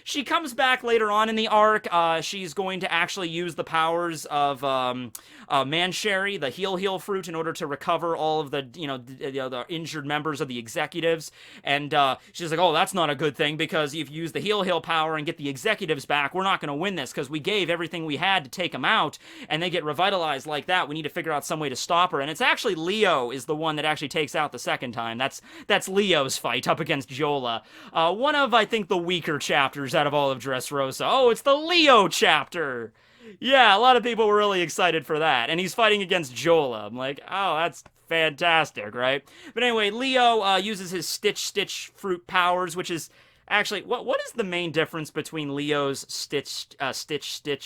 She comes back later on in the arc. She's going to actually use the powers of Mancherry, the heal fruit, in order to recover all of the, you know, the injured members of the executives. And she's like, oh, that's not a good thing, because if you use the heal power and get the executives back, we're not going to win this, because we gave everything we had to take them out, and they get revitalized like that. We need to figure out some way to stop her. And it's actually Leo is the one that actually takes out the second time. That's Leo's fight up against Jola. One of, I think, the weaker chapters out of all of Dressrosa. Oh, it's the Leo chapter! Yeah, a lot of people were really excited for that. And he's fighting against Jola. I'm like, oh, that's fantastic, right? But anyway, Leo uses his Stitch fruit powers, which is actually, what is the main difference between Leo's Stitch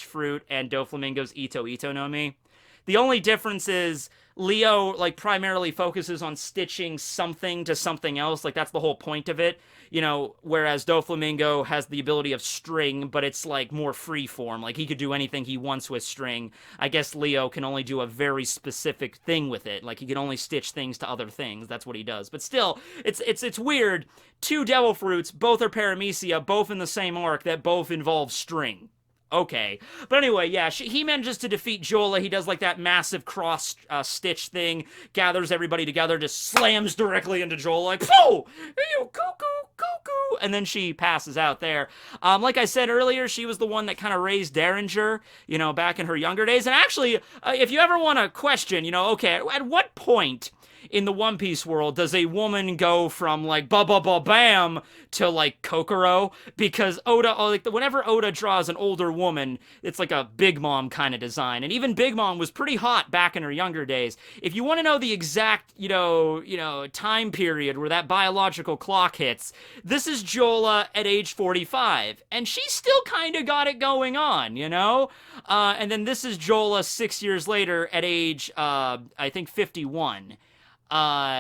fruit and Doflamingo's Ito no Mi? The only difference is Leo, like, primarily focuses on stitching something to something else. Like, that's the whole point of it. You know, whereas Doflamingo has the ability of string, but it's, like, more free form. Like, he could do anything he wants with string. I guess Leo can only do a very specific thing with it. Like, he can only stitch things to other things. That's what he does. But still, it's weird. Two devil fruits, both are paramecia, both in the same arc, that both involve string. Okay. But anyway, yeah, he manages to defeat Jola. He does, like, that massive cross-stitch thing, gathers everybody together, just slams directly into Jola, like, "Pooh! You cuckoo, cuckoo!" And then she passes out there. Like I said earlier, she was the one that kind of raised Dellinger, you know, back in her younger days. And actually, if you ever want to question, you know, okay, at what point in the One Piece world does a woman go from, like, ba-ba-ba-bam to, like, Kokoro? Because Oda, like, whenever Oda draws an older woman, it's like a Big Mom kind of design. And even Big Mom was pretty hot back in her younger days. If you want to know the exact, you know, time period where that biological clock hits, this is Jola at age 45. And she still kind of got it going on, you know? And then this is Jola 6 years later at age, I think, 51.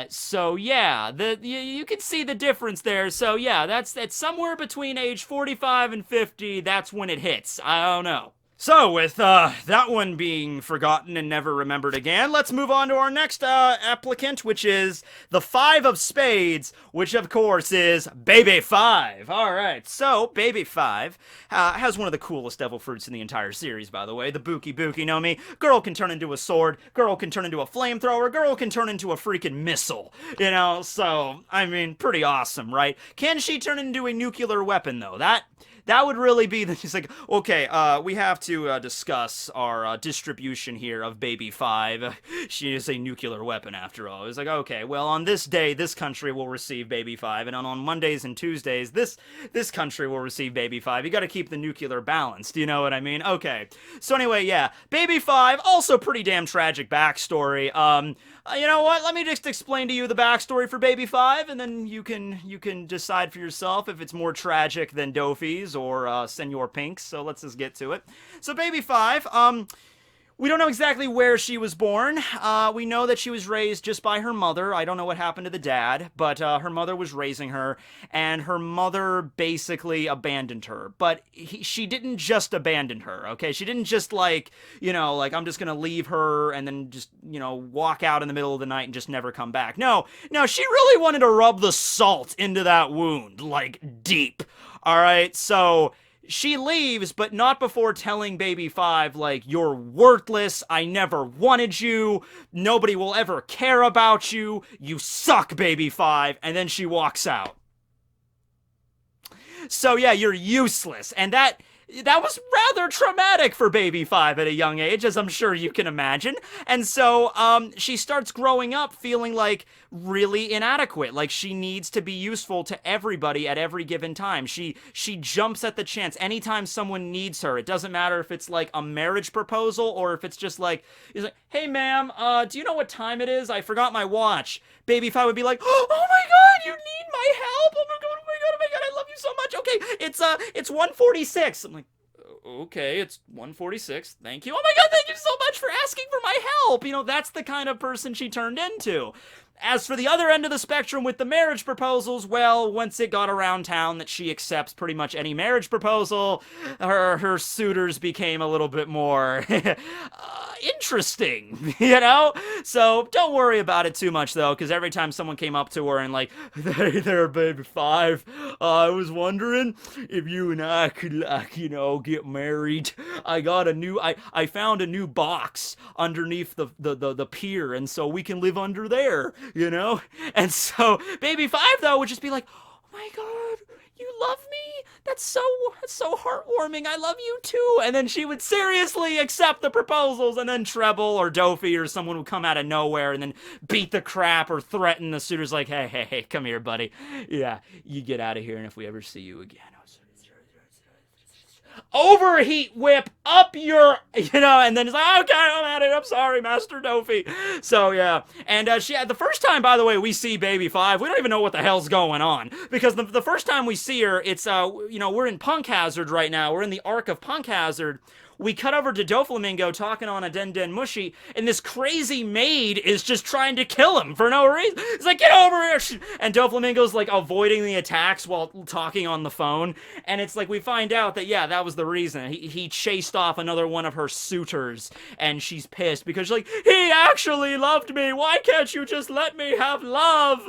So yeah, you can see the difference there. So yeah, that's somewhere between age 45 and 50, that's when it hits. I don't know. So, with that one being forgotten and never remembered again, let's move on to our next applicant, which is the Five of Spades, which of course is Baby Five. Alright, so Baby Five has one of the coolest devil fruits in the entire series, by the way. The Buki Buki no Mi. Girl can turn into a sword, girl can turn into a flamethrower, girl can turn into a freaking missile. You know, so, I mean, pretty awesome, right? Can she turn into a nuclear weapon, though? That would really be he's like, okay, we have to discuss our distribution here of Baby Five. She is a nuclear weapon after all. It's like, okay, well, on this day, this country will receive Baby Five, and on Mondays and Tuesdays, this country will receive Baby Five. You gotta keep the nuclear balanced, you know what I mean? Okay. So anyway, yeah, Baby Five, also pretty damn tragic backstory. You know what? Let me just explain to you the backstory for Baby Five, and then you can decide for yourself if it's more tragic than Dofi's or Senor Pink's. So let's just get to it. So Baby Five, we don't know exactly where she was born. We know that she was raised just by her mother. I don't know what happened to the dad, but her mother was raising her, and her mother basically abandoned her. But she didn't just abandon her, okay? She didn't just, like, you know, like, I'm just gonna leave her and then just, you know, walk out in the middle of the night and just never come back. No, she really wanted to rub the salt into that wound, like, deep. Alright, so she leaves, but not before telling Baby Five, like, you're worthless, I never wanted you, nobody will ever care about you, you suck, Baby Five, and then she walks out. So yeah, you're useless, and that was rather traumatic for Baby Five at a young age, as I'm sure you can imagine. And so, she starts growing up feeling, like, really inadequate. Like, she needs to be useful to everybody at every given time. She jumps at the chance anytime someone needs her. It doesn't matter if it's, like, a marriage proposal or if it's just, like, hey, ma'am, do you know what time it is? I forgot my watch. Baby Five would be like, oh my god, you need my help? Oh my god, oh my god, oh my god, I love you so much. Okay, it's 1:46. I'm like, okay, it's 1:46. Thank you. Oh my god, thank you so much for asking for my help. You know, that's the kind of person she turned into. As for the other end of the spectrum with the marriage proposals, well, once it got around town that she accepts pretty much any marriage proposal, her suitors became a little bit more interesting, you know? So don't worry about it too much, though, because every time someone came up to her and like, hey there, Baby Five, I was wondering if you and I could, like, you know, get married. I found a new box underneath the pier, and so we can live under there, you know? And so Baby Five, though, would just be like, oh my god, you love me? That's so heartwarming. I love you too. And then she would seriously accept the proposals, and then Trebol or Dofi or someone would come out of nowhere and then beat the crap or threaten the suitors like, hey, come here, buddy. Yeah, you get out of here, and if we ever see you again, overheat whip up your, you know, and then it's like, okay, I'm at it, I'm sorry, Master Dofi. So, yeah, and the first time, by the way, we see Baby Five, we don't even know what the hell's going on, because the first time we see her, it's, you know, we're in Punk Hazard right now, we're in the arc of Punk Hazard, we cut over to Doflamingo talking on a Den Den Mushi, and this crazy maid is just trying to kill him for no reason. It's like, get over here! And Doflamingo's like avoiding the attacks while talking on the phone, and it's like we find out that, yeah, that was the reason. He chased off another one of her suitors, and she's pissed because she's like, he actually loved me! Why can't you just let me have love?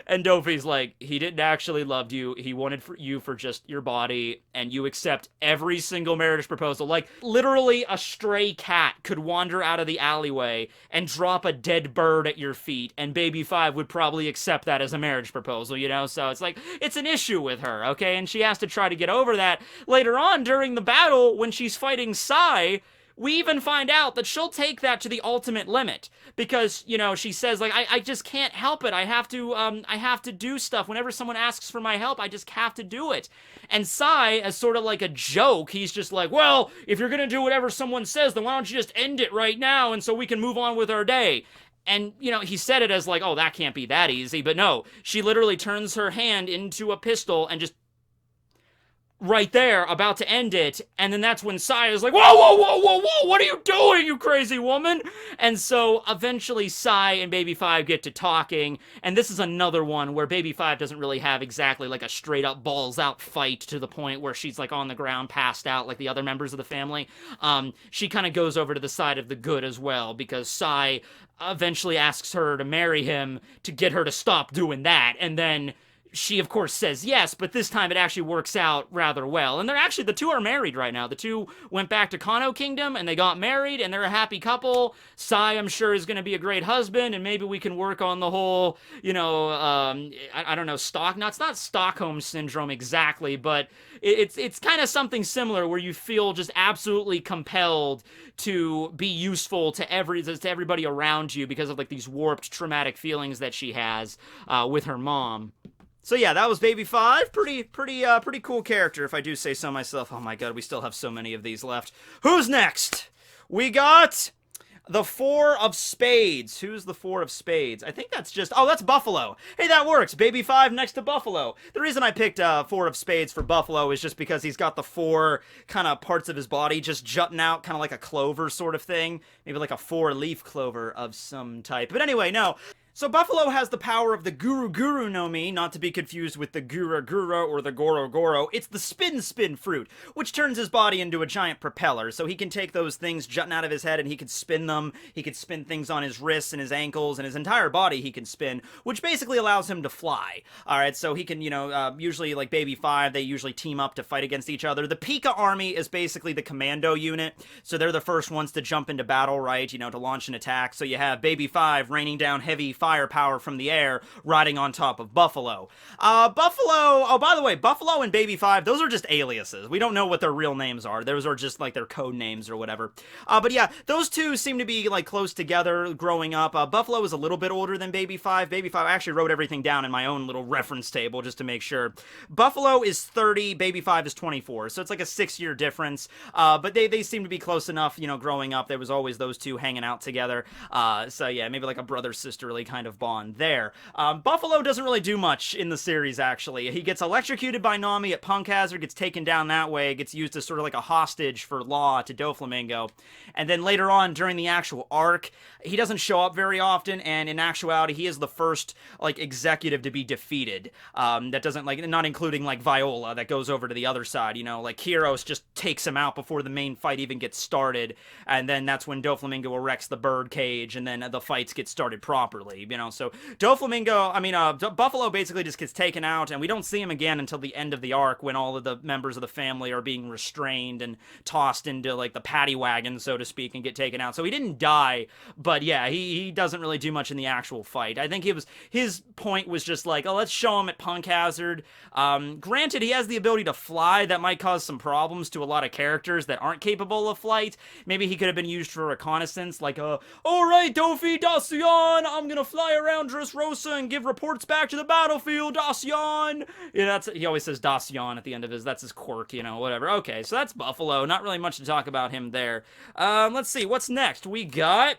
And Dofi's like, he didn't actually love you. He wanted you for just your body, and you accept every single marriage proposal. Like, literally a stray cat could wander out of the alleyway and drop a dead bird at your feet, and Baby 5 would probably accept that as a marriage proposal, you know? So it's like, it's an issue with her, okay? And she has to try to get over that. Later on, during the battle, when she's fighting Sai, we even find out that she'll take that to the ultimate limit because, you know, she says, like, I just can't help it. I have to do stuff. Whenever someone asks for my help, I just have to do it. And Sai, as sort of like a joke, he's just like, well, if you're gonna do whatever someone says, then why don't you just end it right now and so we can move on with our day? And, you know, he said it as like, oh, that can't be that easy. But no, she literally turns her hand into a pistol and just right there, about to end it, and then that's when Sai is like, whoa, whoa, whoa, whoa, whoa, what are you doing, you crazy woman? And so, eventually, Sai and Baby 5 get to talking, and this is another one where Baby 5 doesn't really have exactly, like, a straight-up balls-out fight to the point where she's, like, on the ground, passed out, like the other members of the family. She kind of goes over to the side of the good as well, because Sai eventually asks her to marry him to get her to stop doing that, and then she, of course, says yes, but this time it actually works out rather well. And the two are married right now. The two went back to Kano Kingdom, and they got married, and they're a happy couple. Sai, I'm sure, is going to be a great husband, and maybe we can work on the whole, you know, I don't know, it's not Stockholm Syndrome exactly, but it's kind of something similar where you feel just absolutely compelled to be useful to everybody around you because of, like, these warped, traumatic feelings that she has with her mom. So yeah, that was Baby 5. Pretty cool character, if I do say so myself. Oh my god, we still have so many of these left. Who's next? We got the 4 of Spades. Who's the 4 of Spades? I think that's just... Oh, that's Buffalo. Hey, that works. Baby 5 next to Buffalo. The reason I picked 4 of Spades for Buffalo is just because he's got the 4 kind of parts of his body just jutting out, kind of like a clover sort of thing. Maybe like a 4-leaf clover of some type. But anyway, no. So Buffalo has the power of the Guru Guru no Mi, not to be confused with the Gura Gura or the Goro Goro. It's the Spin Spin fruit, which turns his body into a giant propeller. So he can take those things jutting out of his head and he can spin them. He can spin things on his wrists and his ankles and his entire body he can spin, which basically allows him to fly. Alright, so he can, you know, usually like Baby 5, they usually team up to fight against each other. The Pica army is basically the commando unit, so they're the first ones to jump into battle, right, you know, to launch an attack. So you have Baby 5 raining down heavy firepower from the air, riding on top of Buffalo. Oh, by the way, Buffalo and Baby 5, those are just aliases. We don't know what their real names are. Those are just, like, their code names or whatever. But yeah, those two seem to be, like, close together growing up. Buffalo is a little bit older than Baby 5. Baby 5, I actually wrote everything down in my own little reference table just to make sure. Buffalo is 30, Baby 5 is 24, so it's like a 6-year difference. But they seem to be close enough, you know, growing up. There was always those two hanging out together. So yeah, maybe like a brother-sisterly kind of bond there. Buffalo doesn't really do much in the series, actually. He gets electrocuted by Nami at Punk Hazard, gets taken down that way, gets used as sort of like a hostage for Law to Doflamingo. And then later on, during the actual arc, he doesn't show up very often, and in actuality, he is the first, like, executive to be defeated. That doesn't, like, not including, like, Viola, that goes over to the other side, you know, like, Kyros just takes him out before the main fight even gets started, and then that's when Doflamingo erects the bird cage, and then the fights get started properly, you know, so Buffalo basically just gets taken out, and we don't see him again until the end of the arc when all of the members of the family are being restrained and tossed into, like, the paddy wagon, so to speak, and get taken out. So he didn't die, but yeah, he doesn't really do much in the actual fight. I think his point was just like, oh, let's show him at Punk Hazard. Granted, he has the ability to fly. That might cause some problems to a lot of characters that aren't capable of flight. Maybe he could have been used for reconnaissance, like, alright, Dofi, Dacian, I'm gonna fly around Dressrosa and give reports back to the battlefield, Dacian. Yeah, he always says Dacian at the end of that's his quirk, you know, whatever. Okay, so that's Buffalo. Not really much to talk about him there. Let's see, what's next? We got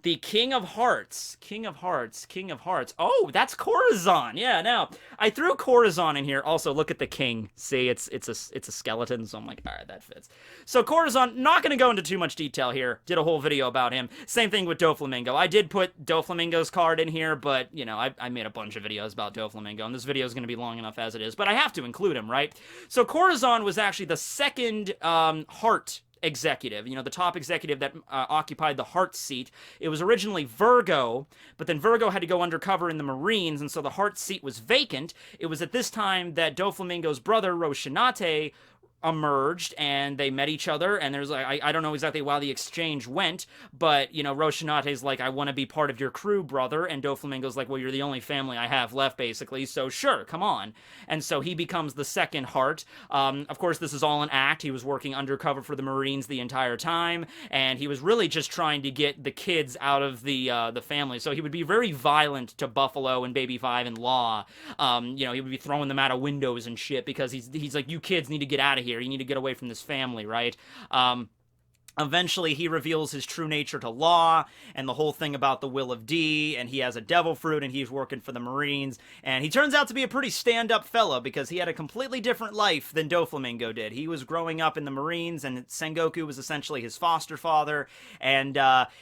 The King of Hearts. King of Hearts. King of Hearts. Oh, that's Corazon. Yeah, now, I threw Corazon in here. Also, look at the king. See, it's a skeleton, so I'm like, all right, that fits. So Corazon, not going to go into too much detail here. Did a whole video about him. Same thing with Doflamingo. I did put Doflamingo's card in here, but, you know, I made a bunch of videos about Doflamingo, and this video is going to be long enough as it is, but I have to include him, right? So Corazon was actually the second heart executive, you know, the top executive that occupied the heart seat. It was originally Vergo, but then Vergo had to go undercover in the Marines, and so the heart seat was vacant. It was at this time that Doflamingo's brother, Roshinate, emerged, and they met each other, and there's like, I don't know exactly why the exchange went, but, you know, Roshinate's like, I want to be part of your crew, brother, and Doflamingo's like, well, you're the only family I have left, basically, so sure, come on. And so he becomes the second heart. Of course, this is all an act. He was working undercover for the Marines the entire time, and he was really just trying to get the kids out of the family, so he would be very violent to Buffalo and Baby Five and Law. You know, he would be throwing them out of windows and shit, because he's like, you kids need to get out of here. You need to get away from this family, right? Eventually, he reveals his true nature to Law, and the whole thing about the Will of D, and he has a devil fruit, and he's working for the Marines, and he turns out to be a pretty stand-up fella, because he had a completely different life than Doflamingo did. He was growing up in the Marines, and Sengoku was essentially his foster father, and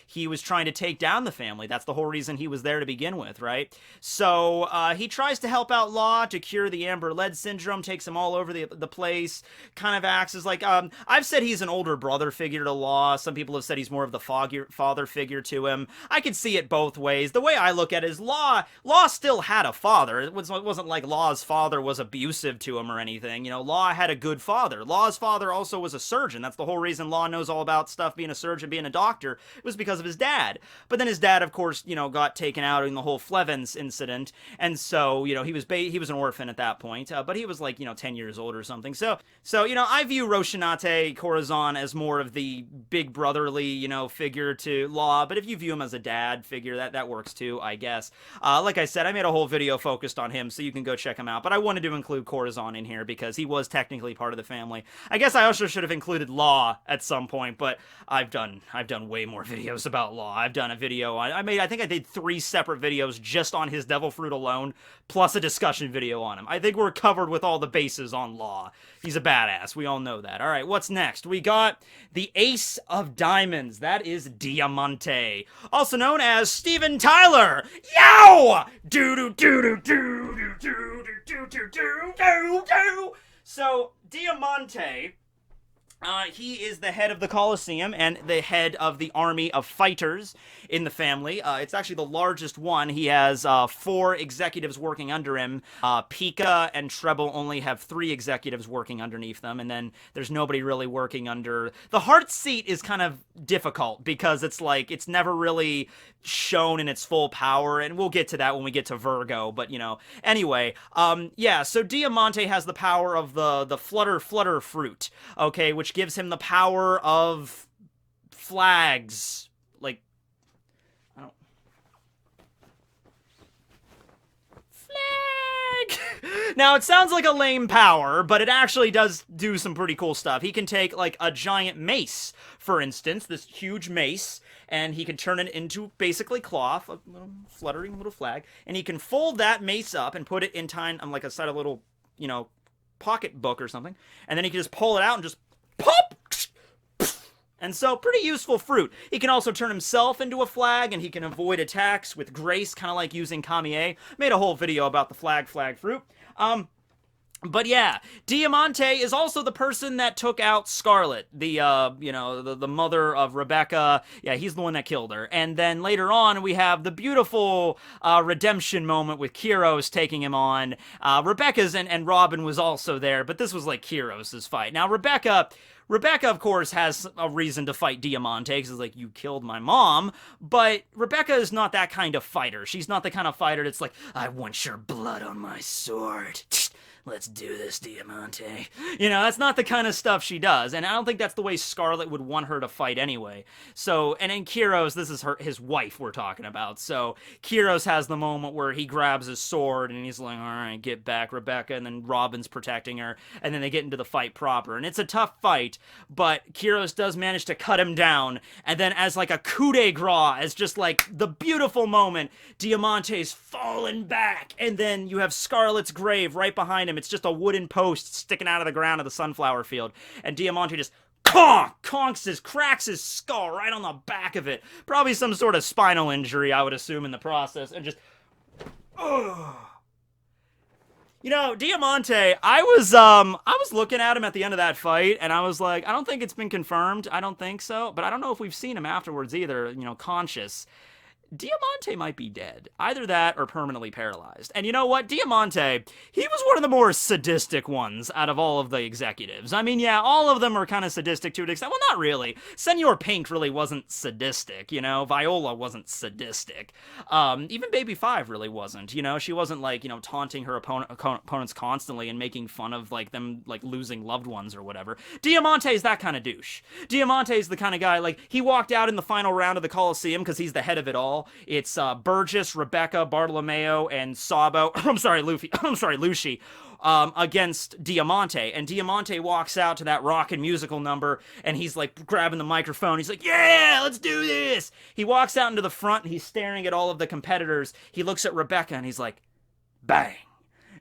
he was trying to take down the family. That's the whole reason he was there to begin with, right? So, he tries to help out Law to cure the Amber Lead Syndrome, takes him all over the place, kind of acts as like, I've said he's an older brother figure to Law. Some people have said he's more of the father figure to him. I could see it both ways. The way I look at it is Law still had a father. It wasn't like Law's father was abusive to him or anything. You know, Law had a good father. Law's father also was a surgeon. That's the whole reason Law knows all about stuff, being a surgeon, being a doctor. It was because of his dad. But then his dad, of course, you know, got taken out in the whole Flevens incident. And so, you know, he was an orphan at that point. But he was like, you know, 10 years old or something. So, you know, I view Roshinate Corazon as more of the big brotherly, you know, figure to Law, but if you view him as a dad figure, that works too, I guess. Like I said, I made a whole video focused on him, so you can go check him out, but I wanted to include Corazon in here because he was technically part of the family. I guess I also should have included Law at some point, but I've done way more videos about Law. I've done a video, I think I did 3 separate videos just on his devil fruit alone, plus a discussion video on him. I think we're covered with all the bases on Law. He's a badass, we all know that. Alright, what's next? We got the Ace of Diamonds. That is Diamante, also known as Steven Tyler. Yow! So Diamante, he is the head of the Colosseum and the head of the army of fighters in the family. It's actually the largest one. He has 4 executives working under him. Pica and Trebol only have 3 executives working underneath them, and then there's nobody really working under... The heart seat is kind of difficult because it's like, it's never really shown in its full power, and we'll get to that when we get to Vergo, but, you know. Anyway, yeah, so Diamante has the power of the Flutter fruit, okay, which gives him the power of flags. Like, I don't... Flag! Now, it sounds like a lame power, but it actually does do some pretty cool stuff. He can take, like, a giant mace, for instance, this huge mace, and he can turn it into basically cloth, a little fluttering little flag, and he can fold that mace up and put it in time on, like, a side of a little, you know, pocketbook or something, and then he can just pull it out and just pop! And so, pretty useful fruit. He can also turn himself into a flag, and he can avoid attacks with grace, kind of like using Kamiye. Made a whole video about the flag fruit. But yeah, Diamante is also the person that took out Scarlet, the, you know, the mother of Rebecca. Yeah, he's the one that killed her. And then later on, we have the beautiful redemption moment with Kyros taking him on. Rebecca's and Robin was also there, but this was like Kyros' fight. Now, Rebecca, of course, has a reason to fight Diamante, because it's like, you killed my mom, but Rebecca is not that kind of fighter. She's not the kind of fighter that's like, I want your blood on my sword. let's do this, Diamante. You know, that's not the kind of stuff she does, and I don't think that's the way Scarlet would want her to fight anyway. So, and in Kyros, this is his wife we're talking about, so Kyros has the moment where he grabs his sword, and he's like, alright, get back, Rebecca, and then Robin's protecting her, and then they get into the fight proper, and it's a tough fight, but Kyros does manage to cut him down, and then as like a coup de grace, as just like the beautiful moment, Diamante's fallen back, and then you have Scarlet's grave right behind him. It's just a wooden post sticking out of the ground of the sunflower field, and Diamante just cracks his skull right on the back of it. Probably some sort of spinal injury, I would assume, in the process, and just, You know, Diamante, I was looking at him at the end of that fight, and I was like, I don't think it's been confirmed. I don't think so, but I don't know if we've seen him afterwards either, you know, conscious. Diamante might be dead. Either that or permanently paralyzed. And you know what? Diamante, he was one of the more sadistic ones out of all of the executives. I mean, yeah, all of them are kind of sadistic to an extent. Well, not really. Senor Pink really wasn't sadistic, you know? Viola wasn't sadistic. Even Baby 5 really wasn't, you know? She wasn't, like, you know, taunting her opponents constantly and making fun of, like, them, like, losing loved ones or whatever. Diamante's that kind of douche. Diamante's the kind of guy, like, he walked out in the final round of the Coliseum because he's the head of it all. It's Burgess, Rebecca, Bartolomeo, and Sabo. Lucy. Against Diamante, and Diamante walks out to that rockin' musical number, and he's like grabbing the microphone. He's like, yeah, let's do this. He walks out into the front, and he's staring at all of the competitors. He looks at Rebecca, and he's like, bang.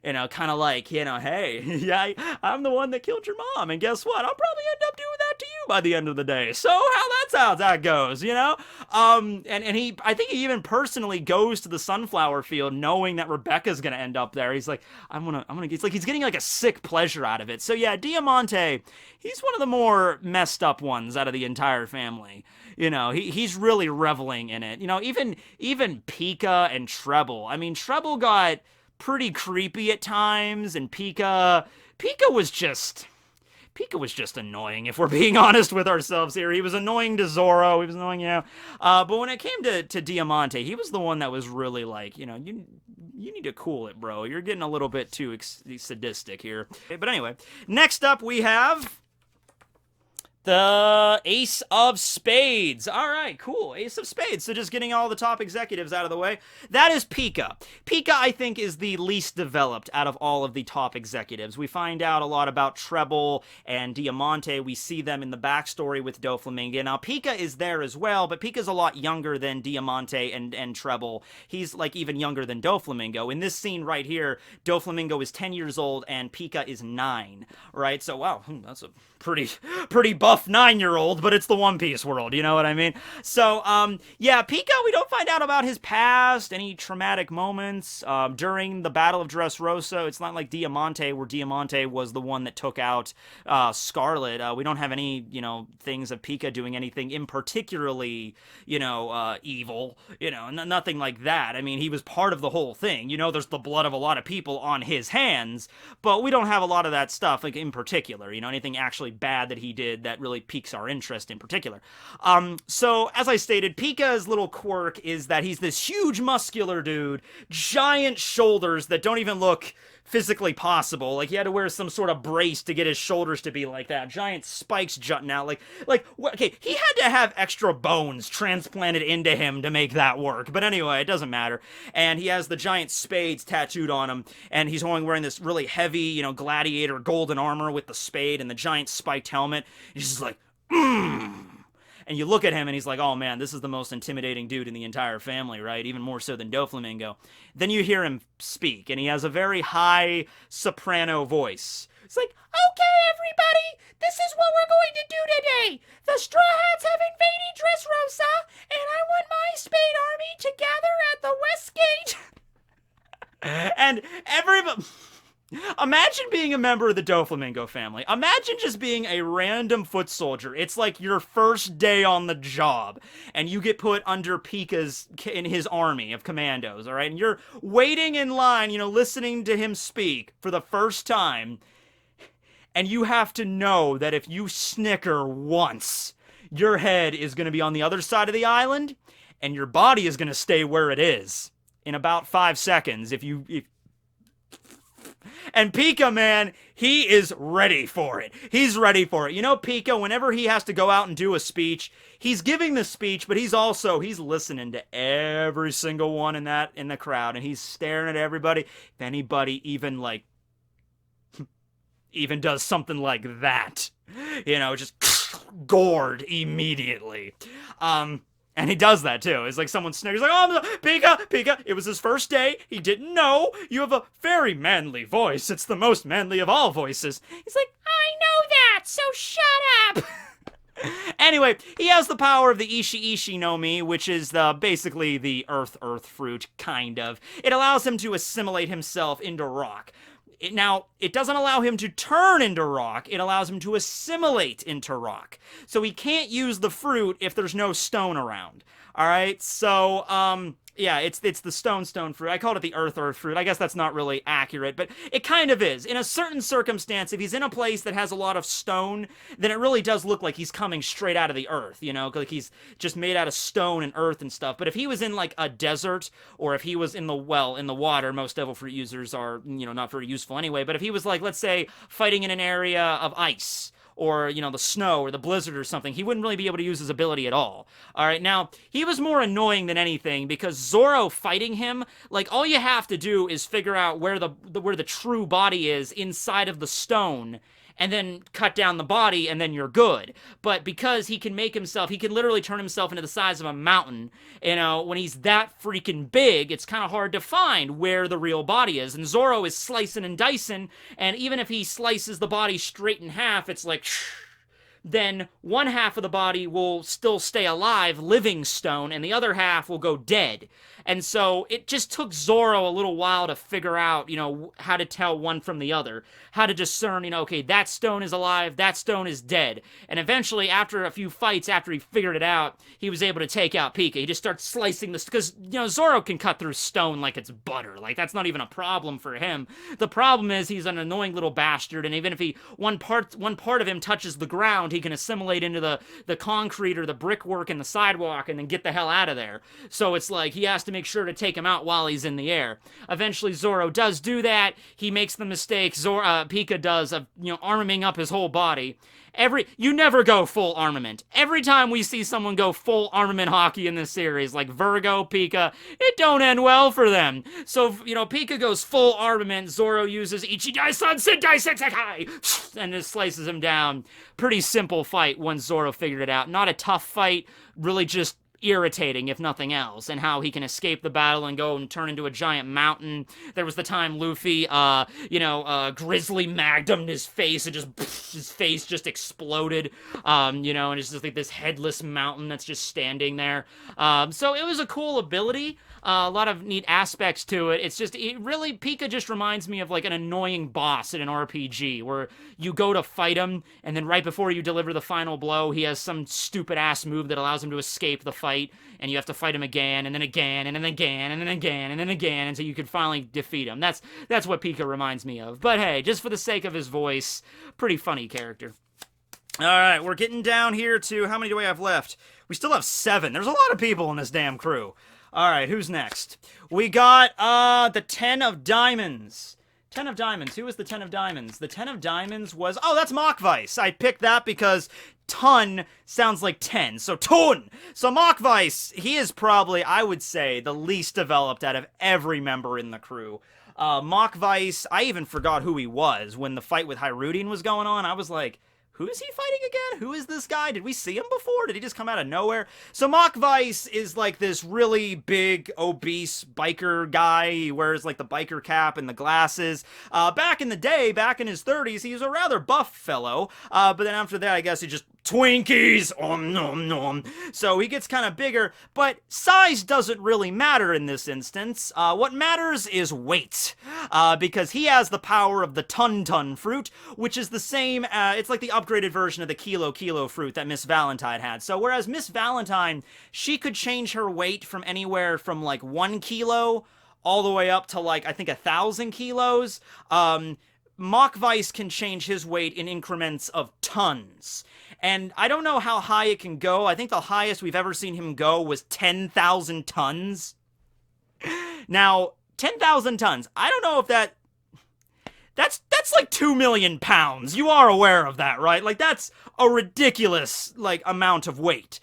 You know, kind of like, you know, hey, yeah, I'm the one that killed your mom, and guess what? I'll probably end up doing that to you by the end of the day. So that's how that goes, you know? And I think he even personally goes to the sunflower field knowing that Rebecca's gonna end up there. He's like, it's like he's getting like a sick pleasure out of it. So yeah, Diamante, he's one of the more messed up ones out of the entire family. You know, he's really reveling in it. You know, even Pica and Trebol. I mean, Trebol got pretty creepy at times, and Pica was just annoying, if we're being honest with ourselves here. He was annoying to Zoro, he was annoying, you know, but when it came to Diamante, he was the one that was really like, you know, you need to cool it, bro. You're getting a little bit too sadistic here. But anyway, next up we have the Ace of Spades. All right, cool. Ace of Spades. So just getting all the top executives out of the way. That is Pica. Pica, I think, is the least developed out of all of the top executives. We find out a lot about Trebol and Diamante. We see them in the backstory with Doflamingo. Now, Pica is there as well, but Pica's a lot younger than Diamante and Trebol. He's, like, even younger than Doflamingo. In this scene right here, Doflamingo is 10 years old and Pica is 9, right? So, wow, that's a pretty buff 9-year-old, but it's the One Piece world, you know what I mean? So, yeah, Pica, we don't find out about his past, any traumatic moments, during the Battle of Dressrosa. It's not like Diamante, where Diamante was the one that took out, Scarlet. We don't have any, you know, things of Pica doing anything in particularly, you know, evil, you know, nothing like that. I mean, he was part of the whole thing. You know, there's the blood of a lot of people on his hands, but we don't have a lot of that stuff, like, in particular, you know, anything actually bad that he did that really piques our interest in particular. So, as I stated, Pica's little quirk is that he's this huge muscular dude, giant shoulders that don't even look physically possible. Like, he had to wear some sort of brace to get his shoulders to be like that. Giant spikes jutting out. Okay, he had to have extra bones transplanted into him to make that work. But anyway, it doesn't matter. And he has the giant spades tattooed on him, and he's only wearing this really heavy, you know, gladiator golden armor with the spade and the giant spiked helmet. He's just like, And you look at him and he's like, oh man, this is the most intimidating dude in the entire family, right? Even more so than Doflamingo. Then you hear him speak, and he has a very high soprano voice. It's like, okay, everybody, this is what we're going to do today. The Straw Hats have invaded Dressrosa, and I want my spade army to gather at the West Gate. And everybody... Imagine being a member of the Doflamingo family. Imagine just being a random foot soldier. It's like your first day on the job, and you get put under in his army of commandos, all right? And you're waiting in line, you know, listening to him speak for the first time, and you have to know that if you snicker once, your head is going to be on the other side of the island, and your body is going to stay where it is in about 5 seconds. And Pica, man, he is ready for it. He's ready for it. You know, Pica, whenever he has to go out and do a speech, he's giving the speech, but he's listening to every single one in the crowd, and he's staring at everybody. If anybody even does something like that, you know, just gored immediately. And he does that too. It's like someone sniggers, like, oh, Pica, it was his first day. He didn't know. You have a very manly voice. It's the most manly of all voices. He's like, I know that, so shut up. Anyway, he has the power of the Ishi no Mi, which is basically the earth fruit, kind of. It allows him to assimilate himself into rock. Now, it doesn't allow him to turn into rock, it allows him to assimilate into rock. So he can't use the fruit if there's no stone around. Alright, so, yeah, it's the stone fruit. I called it the earth fruit. I guess that's not really accurate, but it kind of is. In a certain circumstance, if he's in a place that has a lot of stone, then it really does look like he's coming straight out of the earth, you know? Like he's just made out of stone and earth and stuff. But if he was in, like, a desert, or if he was in the water, most devil fruit users are, you know, not very useful anyway, but if he was, like, let's say, fighting in an area of ice, or, you know, the snow or the blizzard or something, he wouldn't really be able to use his ability at all. Alright, now, he was more annoying than anything, because Zoro fighting him, like, all you have to do is figure out where the true body is inside of the stone, and then cut down the body, and then you're good. But because he can literally turn himself into the size of a mountain, you know, when he's that freaking big, it's kind of hard to find where the real body is. And Zoro is slicing and dicing, and even if he slices the body straight in half, it's like, then one half of the body will still stay alive, living stone, and the other half will go dead. And so it just took Zoro a little while to figure out, you know, how to tell one from the other. How to discern, you know, okay, that stone is alive, that stone is dead. And eventually, after a few fights, after he figured it out, he was able to take out Pica. He just starts slicing this, because, you know, Zoro can cut through stone like it's butter. Like, that's not even a problem for him. The problem is he's an annoying little bastard, and even if one part of him touches the ground, he can assimilate into the concrete or the brickwork and the sidewalk and then get the hell out of there. So it's like he has to make sure to take him out while he's in the air. Eventually Zoro does do that. He makes the mistake Pica does of, you know, arming up his whole body. You never go full armament. Every time we see someone go full armament hockey in this series, like Vergo, Pica, it don't end well for them. So, you know, Pica goes full armament, Zoro uses Ichidai-san Sentai Sensekai, and just slices him down. Pretty simple fight once Zoro figured it out. Not a tough fight, really just irritating, if nothing else, and how he can escape the battle and go and turn into a giant mountain. There was the time Luffy, grizzly magnumed his face, and his face just exploded, you know, and it's just like this headless mountain that's just standing there. So it was a cool ability. A lot of neat aspects to it. It's just, Pica just reminds me of like an annoying boss in an RPG, where you go to fight him, and then right before you deliver the final blow, he has some stupid-ass move that allows him to escape the fight, and you have to fight him again, and then again, and then again, and then again, and then again, until you can finally defeat him. That's what Pica reminds me of. But hey, just for the sake of his voice, pretty funny character. Alright, we're getting down here to, how many do we have left? We still have 7. There's a lot of people in this damn crew. Alright, who's next? We got, the 10 of Diamonds. 10 of Diamonds. Who was the 10 of Diamonds? The 10 of Diamonds was... Oh, that's Machvise. I picked that because ton sounds like 10. So, ton! So, Machvise, he is probably, I would say, the least developed out of every member in the crew. Machvise, I even forgot who he was when the fight with Hyrudine was going on. I was like... Who is he fighting again? Who is this guy? Did we see him before? Did he just come out of nowhere? So Machvise is like this really big, obese biker guy. He wears like the biker cap and the glasses. Back in the day, back in his 30s, he was a rather buff fellow. But then after that, I guess he just... Twinkies! Nom nom. So he gets kind of bigger, but size doesn't really matter in this instance. What matters is weight. Because he has the power of the ton fruit, which is the same, it's like the upgraded version of the kilo fruit that Miss Valentine had. So whereas Miss Valentine, she could change her weight from anywhere from like 1 kilo all the way up to like, I think 1,000 kilos, Machvise can change his weight in increments of tons. And I don't know how high it can go. I think the highest we've ever seen him go was 10,000 tons. Now, 10,000 tons. I don't know if That's like 2 million pounds. You are aware of that, right? Like, that's a ridiculous, like, amount of weight.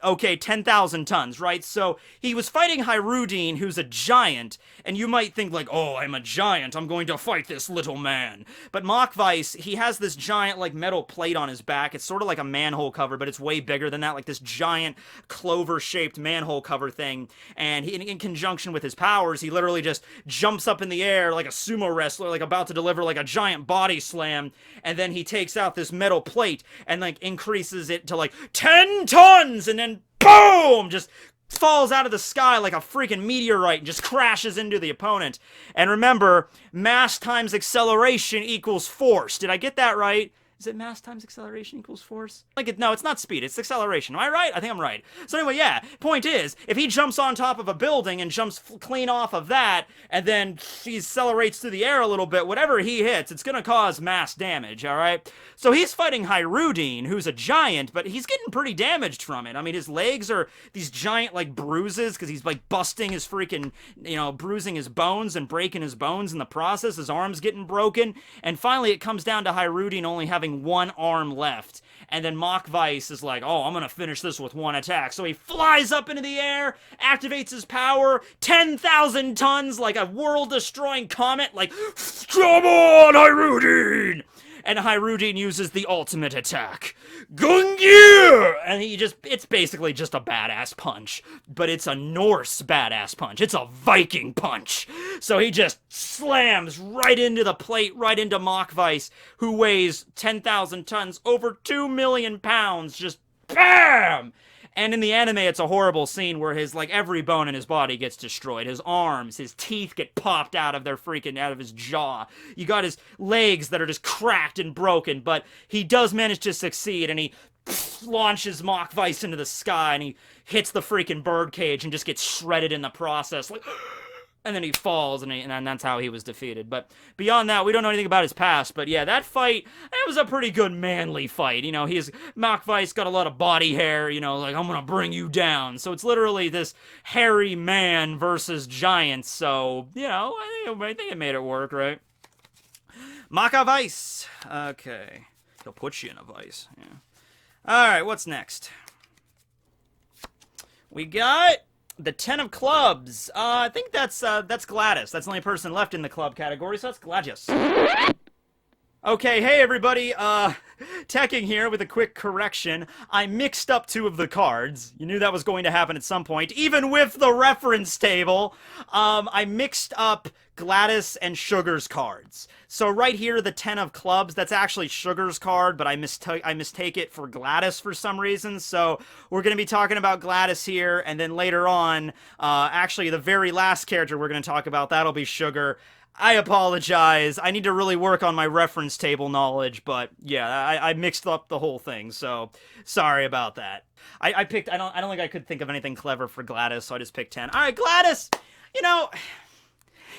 Okay, 10,000 tons, right? So he was fighting Hyrudine, who's a giant, and you might think like, oh, I'm a giant, I'm going to fight this little man. But Machvise, he has this giant, like, metal plate on his back. It's sort of like a manhole cover, but it's way bigger than that, like this giant clover-shaped manhole cover thing. And he, in conjunction with his powers, he literally just jumps up in the air like a sumo wrestler, like about to deliver like a giant body slam, and then he takes out this metal plate and, like, increases it to, like, 10 tons, and then boom! Just falls out of the sky like a freaking meteorite and just crashes into the opponent. And remember, mass times acceleration equals force. Did I get that right? Is it mass times acceleration equals force? No, it's not speed, it's acceleration. Am I right? I think I'm right. So anyway, yeah, point is, if he jumps on top of a building and jumps clean off of that, and then he accelerates through the air a little bit, whatever he hits, it's gonna cause mass damage, alright? So he's fighting Hyrudine, who's a giant, but he's getting pretty damaged from it. I mean, his legs are these giant, like, bruises, because he's, like, busting his freaking, you know, bruising his bones and breaking his bones in the process. His arm's getting broken, and finally it comes down to Hyrudine only having one arm left, and then Machvise is like, oh, I'm gonna finish this with one attack. So he flies up into the air, activates his power, 10,000 tons, like a world-destroying comet, like, come on, Hyrudine! And Hyrudine uses the ultimate attack, Gungir! And it's basically just a badass punch, but it's a Norse badass punch. It's a Viking punch. So he just slams right into the plate, right into Machvise, who weighs 10,000 tons, over 2 million pounds, just BAM! And in the anime, it's a horrible scene where his, like, every bone in his body gets destroyed. His arms, his teeth get popped out of his jaw. You got his legs that are just cracked and broken, but he does manage to succeed, and he launches Machvise into the sky, and he hits the freaking birdcage and just gets shredded in the process, like, and then he falls, and that's how he was defeated. But beyond that, we don't know anything about his past. But yeah, that fight, that was a pretty good manly fight. You know, Machvise got a lot of body hair, you know, like, I'm gonna bring you down. So it's literally this hairy man versus giants. So, you know, I think it made it work, right? Machvise. Okay. He'll put you in a vice. Yeah. Alright, what's next? We got the 10 of clubs. I think that's Gladius. That's the only person left in the club category, so that's Gladius. Okay, hey everybody, Tekking here with a quick correction. I mixed up two of the cards. You knew that was going to happen at some point, even with the reference table. I mixed up Gladius and Sugar's cards. So right here, the 10 of clubs, that's actually Sugar's card, but I mistake it for Gladius for some reason. So we're going to be talking about Gladius here, and then later on, actually the very last character we're going to talk about, that'll be Sugar. I apologize. I need to really work on my reference table knowledge, but yeah, I mixed up the whole thing, so sorry about that. I don't think I could think of anything clever for Gladius, so I just picked 10. All right, Gladius, you know,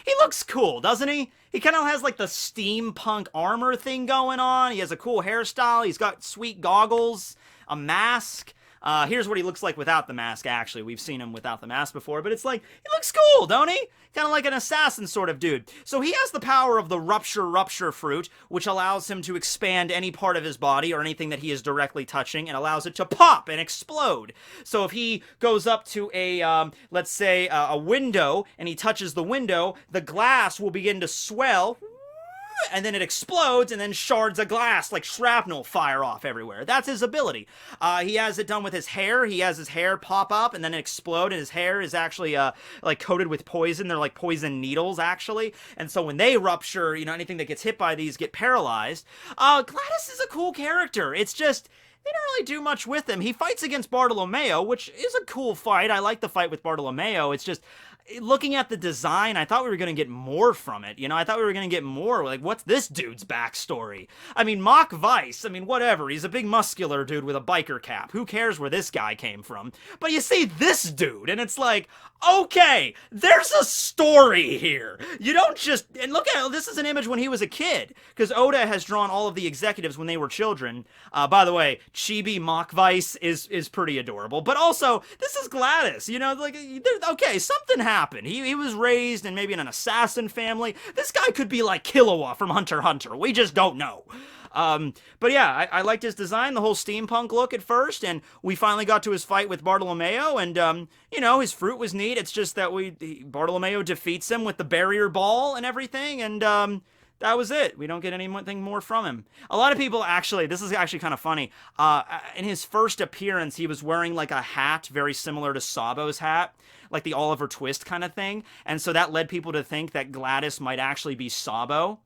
he looks cool, doesn't he? He kind of has like the steampunk armor thing going on. He has a cool hairstyle. He's got sweet goggles, a mask. Here's what he looks like without the mask, actually. We've seen him without the mask before, but it's like, he looks cool, don't he? Kind of like an assassin sort of dude. So he has the power of the Rupture Fruit, which allows him to expand any part of his body or anything that he is directly touching and allows it to pop and explode. So if he goes up to a, let's say, a window, and he touches the window, the glass will begin to swell, and then it explodes, and then shards of glass, like shrapnel, fire off everywhere. That's his ability. He has it done with his hair. He has his hair pop up and then explode, and his hair is actually, like, coated with poison. They're like poison needles, actually. And so when they rupture, you know, anything that gets hit by these get paralyzed. Gladius is a cool character. It's just, they don't really do much with him. He fights against Bartolomeo, which is a cool fight. I like the fight with Bartolomeo. It's just, looking at the design, I thought we were going to get more from it. You know, I thought we were going to get more. Like, what's this dude's backstory? I mean, Machvise, I mean, whatever. He's a big muscular dude with a biker cap. Who cares where this guy came from? But you see this dude, and it's like, okay, there's a story here. You don't just, and look at, this is an image when he was a kid, because Oda has drawn all of the executives when they were children. By the way, Chibi Machvise is pretty adorable. But also, this is Gladius, you know, like, okay, something happened. happen. He was raised in maybe in an assassin family. This guy could be like Killua from Hunter x Hunter. We just don't know. But yeah, I liked his design, the whole steampunk look at first, and we finally got to his fight with Bartolomeo, and, you know, his fruit was neat. It's just that Bartolomeo defeats him with the barrier ball and everything, and, that was it. We don't get anything more from him. A lot of people actually, this is actually kind of funny, in his first appearance, he was wearing like a hat very similar to Sabo's hat, like the Oliver Twist kind of thing, and so that led people to think that Gladius might actually be Sabo.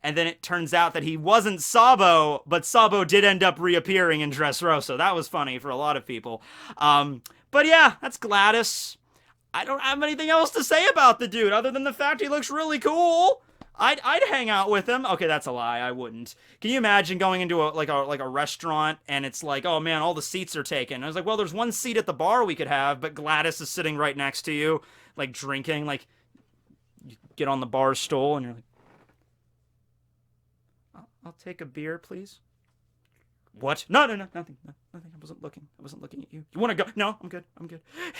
And then it turns out that he wasn't Sabo, but Sabo did end up reappearing in Dressrosa. That was funny for a lot of people. But yeah, that's Gladius. I don't have anything else to say about the dude other than the fact he looks really cool. I'd hang out with him. Okay, that's a lie. I wouldn't. Can you imagine going into a restaurant and it's like, oh man, all the seats are taken. I was like, well, there's one seat at the bar we could have, but Gladius is sitting right next to you, like drinking. Like, you get on the bar stool and you're like, I'll take a beer, please. What? No, nothing. Nothing. I wasn't looking at you. You want to go? No, I'm good.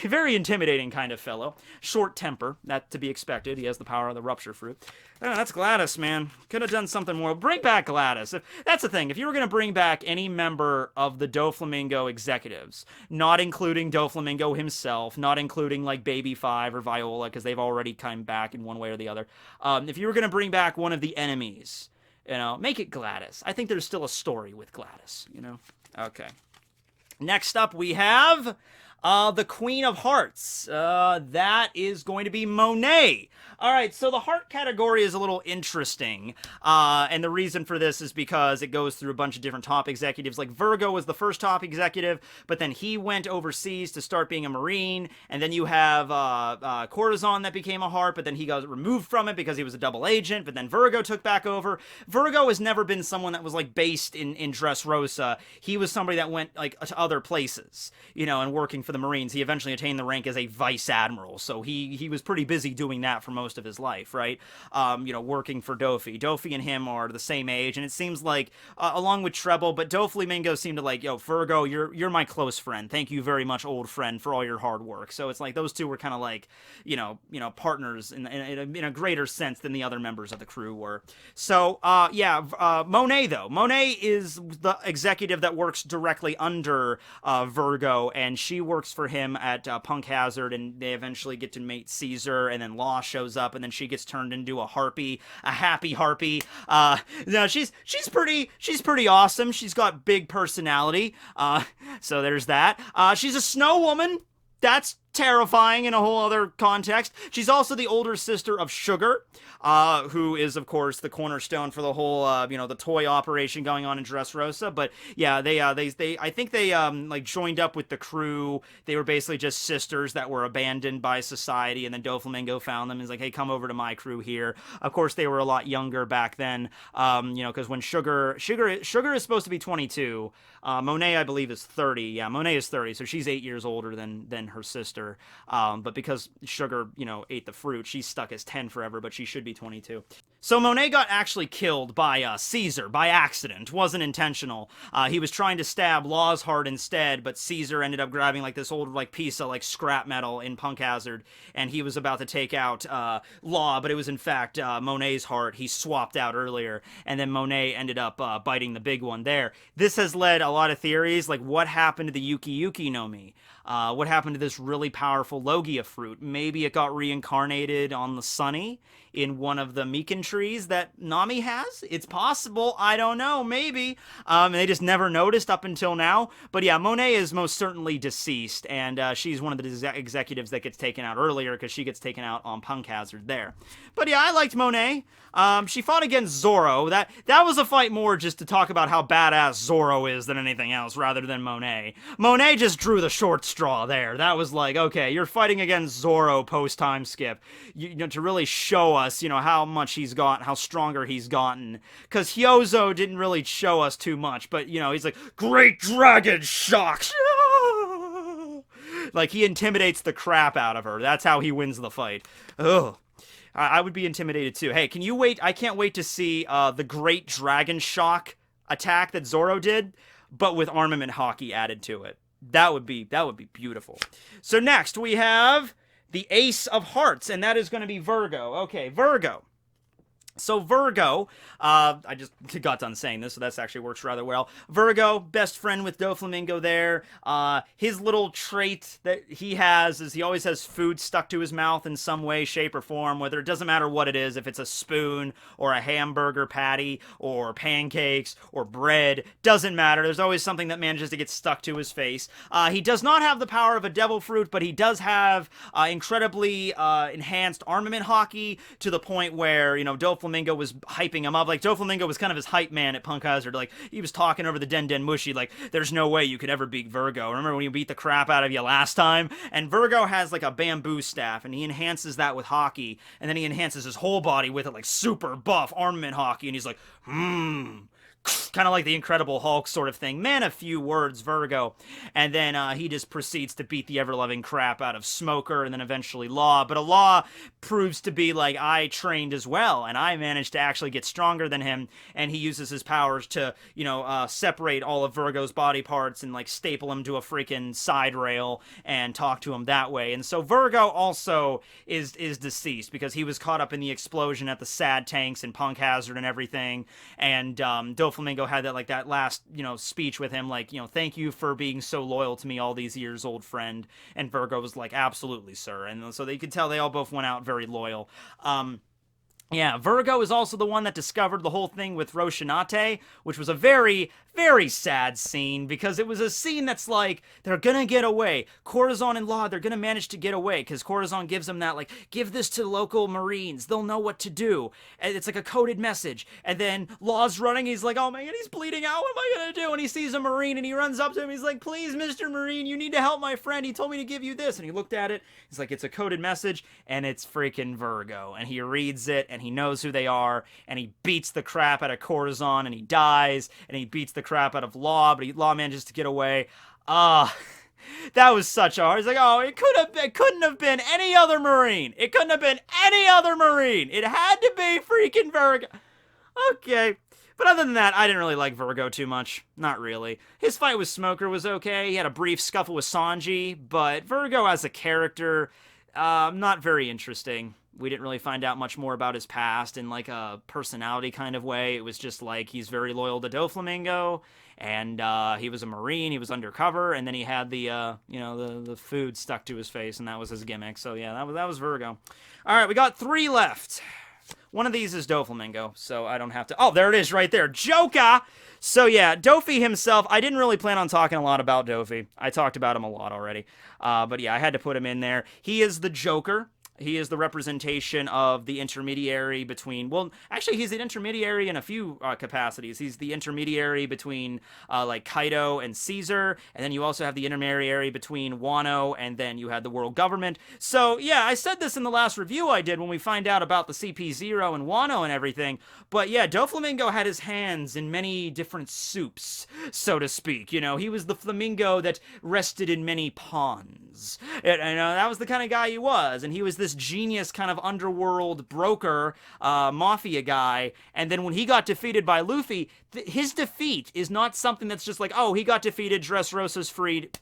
Very intimidating kind of fellow. Short temper, that to be expected. He has the power of the rupture fruit. Oh, that's Gladius, man. Could have done something more. Bring back Gladius. That's the thing. If you were going to bring back any member of the Doflamingo executives, not including Doflamingo himself, not including like Baby 5 or Viola, because they've already come back in one way or the other. If you were going to bring back one of the enemies, you know, make it Gladius. I think there's still a story with Gladius, you know? Okay. Next up, we have the Queen of Hearts. That is going to be Monet. All right, so the heart category is a little interesting, and the reason for this is because it goes through a bunch of different top executives. Like Vergo was the first top executive, but then he went overseas to start being a Marine, and then you have Corazon that became a heart, but then he got removed from it because he was a double agent, but then Vergo took back over. Vergo has never been someone that was like based in Dressrosa. He was somebody that went like to other places, you know, and working for the Marines. He eventually attained the rank as a vice admiral, so he was pretty busy doing that for most of his life, right? You know, working for Dofi. Dofi and him are the same age, and it seems like, along with Trebol, but Doflamingo seemed to like, yo, Vergo, you're my close friend. Thank you very much, old friend, for all your hard work. So it's like those two were kind of like, you know, partners in a greater sense than the other members of the crew were. So, yeah, Monet, though. Monet is the executive that works directly under Vergo, and she works for him at Punk Hazard, and they eventually get to meet Caesar, and then Law shows up, and then she gets turned into a harpy, a happy harpy. No, she's pretty awesome. She's got big personality. So there's that. She's a snow woman. That's terrifying in a whole other context. She's also the older sister of Sugar, who is, of course, the cornerstone for the whole, you know, the toy operation going on in Dressrosa. But yeah, they I think they like joined up with the crew. They were basically just sisters that were abandoned by society, and then Doflamingo found them and was like, hey, come over to my crew here. Of course, they were a lot younger back then, you know, because when Sugar is supposed to be 22. Monet, I believe, is 30. Yeah, Monet is 30, so she's 8 years older than her sister. But because Sugar, you know, ate the fruit, she's stuck as 10 forever, but she should be 22. So Monet got actually killed by Caesar by accident. Wasn't intentional. He was trying to stab Law's heart instead, but Caesar ended up grabbing like this old like piece of like scrap metal in Punk Hazard, and he was about to take out Law, but it was in fact Monet's heart he swapped out earlier, and then Monet ended up biting the big one there. This has led a lot of theories, like what happened to the Yuki Yuki no Mi? What happened to this really powerful Logia fruit? Maybe it got reincarnated on the Sunny in one of the Mikan trees that Nami has? It's possible. I don't know. Maybe. They just never noticed up until now. But yeah, Monet is most certainly deceased, and she's one of the executives that gets taken out earlier because she gets taken out on Punk Hazard there. But yeah, I liked Monet. She fought against Zoro. That was a fight more just to talk about how badass Zoro is than anything else, rather than Monet. Monet just drew the short straw there. That was like, okay, you're fighting against Zoro post-time skip. You know, to really show us, you know, how much he's got, how stronger he's gotten. Because Hyozo didn't really show us too much, but, you know, he's like, Great Dragon Shocks! Like, he intimidates the crap out of her. That's how he wins the fight. Ugh. I would be intimidated too. Hey, can you wait? I can't wait to see the Great Dragon Shock attack that Zoro did, but with armament hockey added to it. That would be beautiful. So next we have the Ace of Hearts, and that is going to be Vergo. Okay, Vergo. So Vergo, I just got done saying this, so that actually works rather well. Vergo, best friend with Doflamingo there. His little trait that he has is he always has food stuck to his mouth in some way, shape, or form, whether it doesn't matter what it is, if it's a spoon, or a hamburger patty, or pancakes, or bread, doesn't matter. There's always something that manages to get stuck to his face. He does not have the power of a devil fruit, but he does have incredibly enhanced armament hockey, to the point where, you know, Doflamingo was hyping him up. Like, Doflamingo was kind of his hype man at Punk Hazard. Like, he was talking over the Den Den Mushi, like, there's no way you could ever beat Vergo. Remember when he beat the crap out of you last time? And Vergo has, like, a bamboo staff, and he enhances that with hockey, and then he enhances his whole body with it, like, super buff armament hockey, and he's like, kind of like the Incredible Hulk sort of thing. Man, a few words, Vergo. And then he just proceeds to beat the ever-loving crap out of Smoker and then eventually Law. But a Law proves to be like, I trained as well, and I managed to actually get stronger than him, and he uses his powers to, you know, separate all of Vergo's body parts and, like, staple him to a freaking side rail and talk to him that way. And so Vergo also is deceased because he was caught up in the explosion at the Sad Tanks and Punk Hazard and everything, and Doflamingo had that, like, that last, you know, speech with him, like, you know, thank you for being so loyal to me all these years, old friend. And Vergo was like, absolutely, sir. And so they could tell they all both went out very loyal. Yeah, Vergo is also the one that discovered the whole thing with Roshinate, which was a very, very sad scene, because it was a scene that's like, they're gonna get away. Corazon and Law, they're gonna manage to get away, because Corazon gives them that, like, give this to local Marines, they'll know what to do. And it's like a coded message. And then Law's running, he's like, oh my god, he's bleeding out, what am I gonna do? And he sees a Marine, and he runs up to him, he's like, please, Mr. Marine, you need to help my friend, he told me to give you this. And he looked at it, he's like, it's a coded message, and it's freaking Vergo. And he reads it, and he knows who they are, and he beats the crap out of Corazon, and he dies, and he beats the crap out of Law, but Law manages to get away. That was such a hard. He's like, oh, it couldn't have been any other Marine. It couldn't have been any other Marine. It had to be freaking Vergo. Okay. But other than that, I didn't really like Vergo too much. Not really. His fight with Smoker was okay. He had a brief scuffle with Sanji, but Vergo as a character, not very interesting. We didn't really find out much more about his past in, like, a personality kind of way. It was just like, he's very loyal to Doflamingo, and he was a Marine, he was undercover, and then he had the, you know, the food stuck to his face, and that was his gimmick. So yeah, that was Vergo. Alright, we got 3 left. One of these is Doflamingo, so I don't have to... Oh, there it is right there. Joker! So yeah, Dofi himself, I didn't really plan on talking a lot about Dofi. I talked about him a lot already. But yeah, I had to put him in there. He is the Joker. He is the representation of the intermediary between, well, actually, he's an intermediary in a few capacities. He's the intermediary between, like, Kaido and Caesar, and then you also have the intermediary between Wano, and then you had the world government. So, yeah, I said this in the last review I did when we find out about the CP0 and Wano and everything, but yeah, Doflamingo had his hands in many different soups, so to speak. You know, he was the flamingo that rested in many ponds. And that was the kind of guy he was, and he was this genius kind of underworld broker, mafia guy, and then when he got defeated by Luffy, his defeat is not something that's just like, oh, he got defeated, Dressrosa's freed,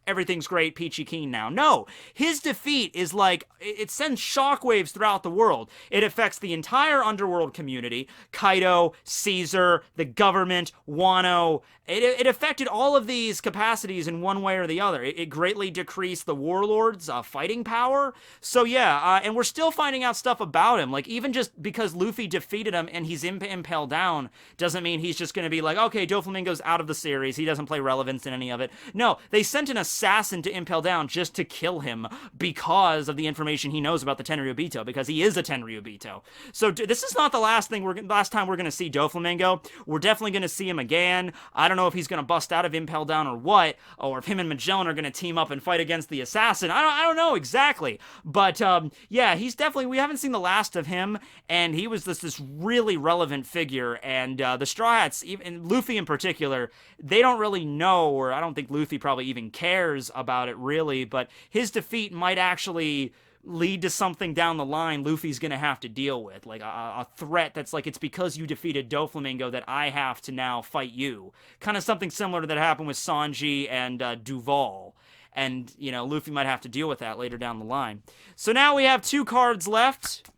everything's great, peachy keen now. No, his defeat is like, it sends shockwaves throughout the world. It affects the entire underworld community, Kaido, Caesar, the government, Wano. It affected all of these capacities in one way or the other. It greatly decreased the warlords' fighting power. So yeah, and we're still finding out stuff about him. Like, even just because Luffy defeated him and he's impaled down doesn't mean he's just going to be like, okay, Doflamingo's out of the series. He doesn't play relevance in any of it. No, they sent an assassin to impale down just to kill him because of the information he knows about the Tenryubito, because he is a Tenryubito. So this is not the last time we're going to see Doflamingo. We're definitely going to see him again. I don't know if he's going to bust out of impale down or what, or if him and Magellan are going to team up and fight against the assassin. I don't know exactly. But yeah, he's definitely, we haven't seen the last of him, and he was this really relevant figure, and the Straw Hats, even Luffy in particular, they don't really know, or I don't think Luffy probably even cares about it really, but his defeat might actually lead to something down the line Luffy's gonna have to deal with, like a threat that's like, it's because you defeated Doflamingo that I have to now fight you. Kind of something similar to that happened with Sanji and Duval. And, you know, Luffy might have to deal with that later down the line. So now we have 2 cards left.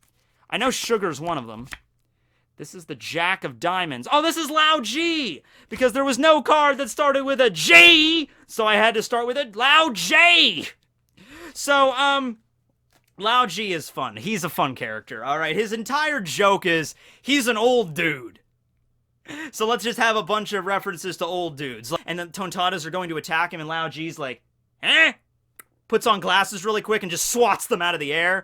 I know Sugar's one of them. This is the Jack of Diamonds. Oh, this is Lao G! Because there was no card that started with a G, so I had to start with a Lao G! So, Lao G is fun. He's a fun character, alright? His entire joke is, he's an old dude. So let's just have a bunch of references to old dudes. And then Tontadas are going to attack him, and Lao G's like, eh? Puts on glasses really quick and just swats them out of the air.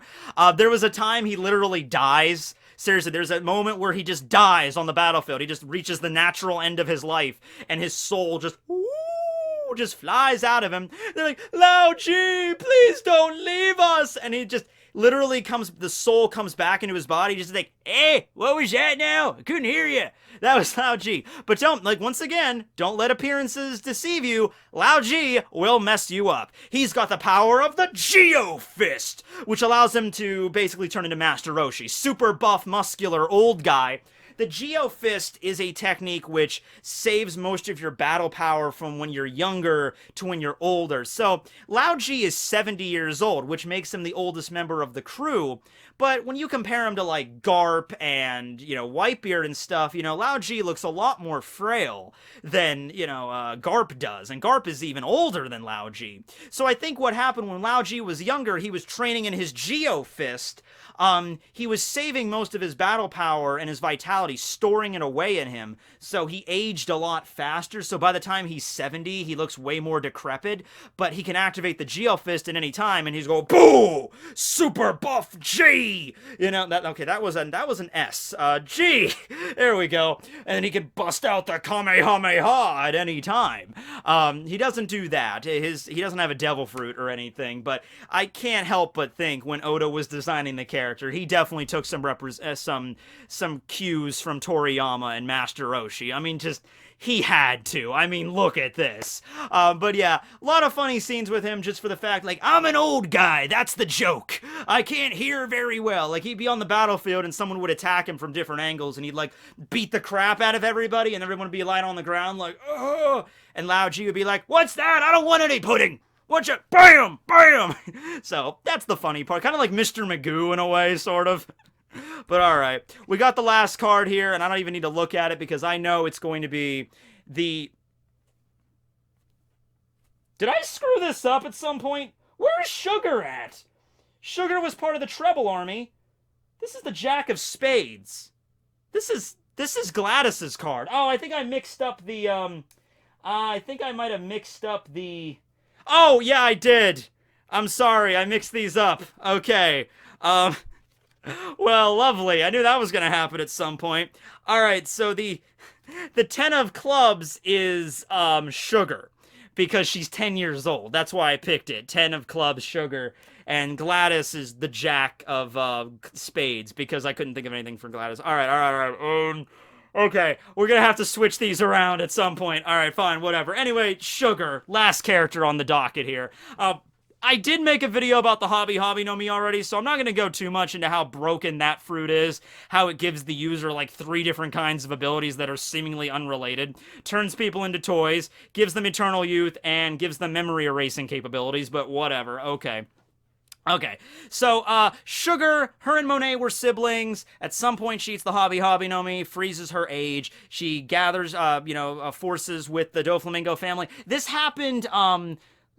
There was a time he literally dies. Seriously, there's a moment where he just dies on the battlefield. He just reaches the natural end of his life, and his soul just flies out of him. They're like, Lao G, please don't leave us! And he just literally the soul comes back into his body, just like, hey, what was that now? I couldn't hear you. That was Lao G. But don't, like, once again, don't let appearances deceive you. Lao G will mess you up. He's got the power of the Geo Fist, which allows him to basically turn into Master Roshi. Super buff, muscular, old guy. The Geo Fist is a technique which saves most of your battle power from when you're younger to when you're older. So, Lao G is 70 years old, which makes him the oldest member of the crew. But when you compare him to, like, Garp and, you know, Whitebeard and stuff, you know, Lao G looks a lot more frail than, you know, Garp does. And Garp is even older than Lao G. So I think what happened when Lao G was younger, he was training in his Geo Fist. He was saving most of his battle power and his vitality, storing it away in him, so he aged a lot faster. So by the time he's 70, he looks way more decrepit, but he can activate the Geo Fist at any time, and he's going, boo! Super buff G! You know, that was an S. G! There we go. And then he can bust out the Kamehameha at any time. He doesn't do that. He doesn't have a devil fruit or anything, but I can't help but think when Oda was designing the character, he definitely took some cues from Toriyama and Master Roshi. I mean, just, he had to. I mean, look at this. But yeah, a lot of funny scenes with him just for the fact, like, I'm an old guy, that's the joke. I can't hear very well. Like, he'd be on the battlefield and someone would attack him from different angles and he'd, like, beat the crap out of everybody and everyone would be lying on the ground like, oh! And Lao G would be like, what's that? I don't want any pudding! Whatcha? Bam! Bam! So, that's the funny part. Kind of like Mr. Magoo in a way, sort of. But alright, we got the last card here, and I don't even need to look at it because I know it's going to be the... Did I screw this up at some point? Where's Sugar at? Sugar was part of the Trebol army. This is the Jack of Spades. This is Gladius's card. Oh, I think I mixed up the, I think I might have mixed up the... Oh, yeah, I did. I'm sorry, I mixed these up. Okay, well, lovely. I knew that was going to happen at some point. Alright, so the 10 of clubs is, Sugar. Because she's 10 years old. That's why I picked it. 10 of clubs, Sugar. And Gladius is the Jack of, spades. Because I couldn't think of anything for Gladius. Alright. Okay, we're gonna have to switch these around at some point. Alright, fine, whatever. Anyway, Sugar. Last character on the docket here. I did make a video about the Hobby no Mi already, so I'm not going to go too much into how broken that fruit is, how it gives the user like 3 different kinds of abilities that are seemingly unrelated, turns people into toys, gives them eternal youth, and gives them memory erasing capabilities, but whatever, okay. Okay, so, Sugar, her and Monet were siblings. At some point, she eats the Hobby no Mi, freezes her age. She gathers, forces with the Doflamingo family. This happened,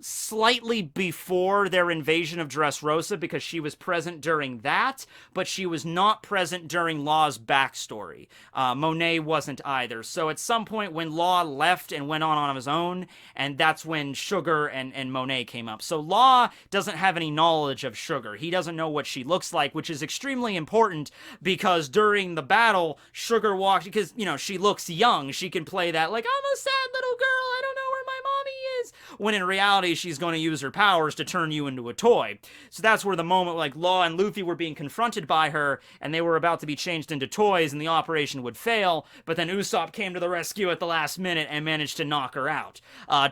slightly before their invasion of Dressrosa because she was present during that, but she was not present during Law's backstory. Monet wasn't either. So at some point when Law left and went on his own, and that's when Sugar and Monet came up. So Law doesn't have any knowledge of Sugar. He doesn't know what she looks like, which is extremely important because during the battle, Sugar walked, because, you know, she looks young. She can play that, like, I'm a sad little girl, I don't know where my mommy is. When in reality, she's going to use her powers to turn you into a toy. So that's where the moment, like, Law and Luffy were being confronted by her, and they were about to be changed into toys, and the operation would fail, but then Usopp came to the rescue at the last minute and managed to knock her out.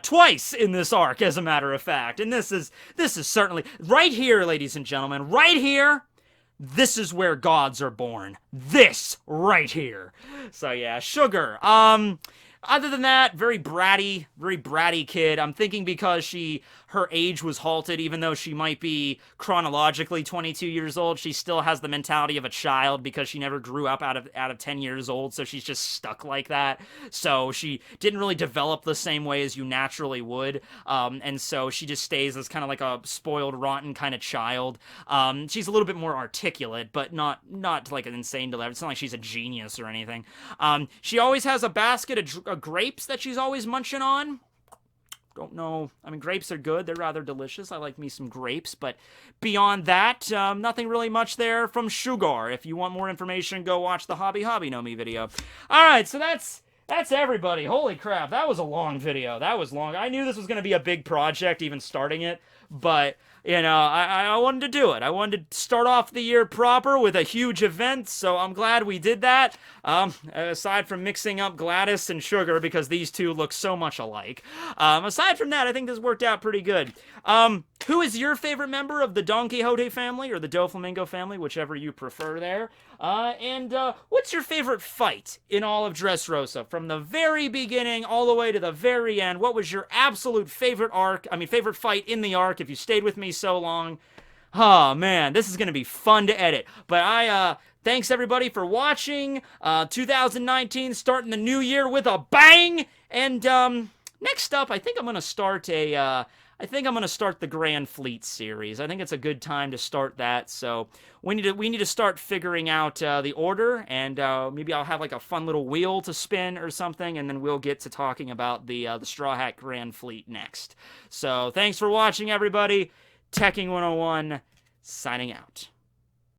Twice in this arc, as a matter of fact. And this is certainly, right here, ladies and gentlemen, right here, this is where gods are born. This, right here. So yeah, Sugar. Other than that, very bratty kid. I'm thinking because her age was halted, even though she might be chronologically 22 years old, she still has the mentality of a child because she never grew up out of 10 years old, so she's just stuck like that. So she didn't really develop the same way as you naturally would, and so she just stays as kind of like a spoiled, rotten kind of child. She's a little bit more articulate, but not like an insane delivery. It's not like she's a genius or anything. She always has a basket of grapes that she's always munching on. Don't know. I mean, grapes are good. They're rather delicious. I like me some grapes. But beyond that, nothing really much there from Sugar. If you want more information, go watch the Hobby No Me video. All right, so that's everybody. Holy crap, that was a long video. That was long. I knew this was going to be a big project, even starting it. But, you know, I wanted to do it. I wanted to start off the year proper with a huge event, so I'm glad we did that. Aside from mixing up Gladius and Sugar, because these two look so much alike. Aside from that, I think this worked out pretty good. Who is your favorite member of the Donquixote family, or the Doflamingo family, whichever you prefer there? And what's your favorite fight in all of Dressrosa? From the very beginning all the way to the very end, what was your absolute favorite favorite fight in the arc, if you stayed with me so long? Oh, man, this is going to be fun to edit. But thanks everybody for watching. 2019, starting the new year with a bang. And next up, I think I'm going to start the Grand Fleet series. I think it's a good time to start that. So we need to start figuring out the order, and maybe I'll have like a fun little wheel to spin or something, and then we'll get to talking about the Straw Hat Grand Fleet next. So thanks for watching, everybody. Tekking101 signing out.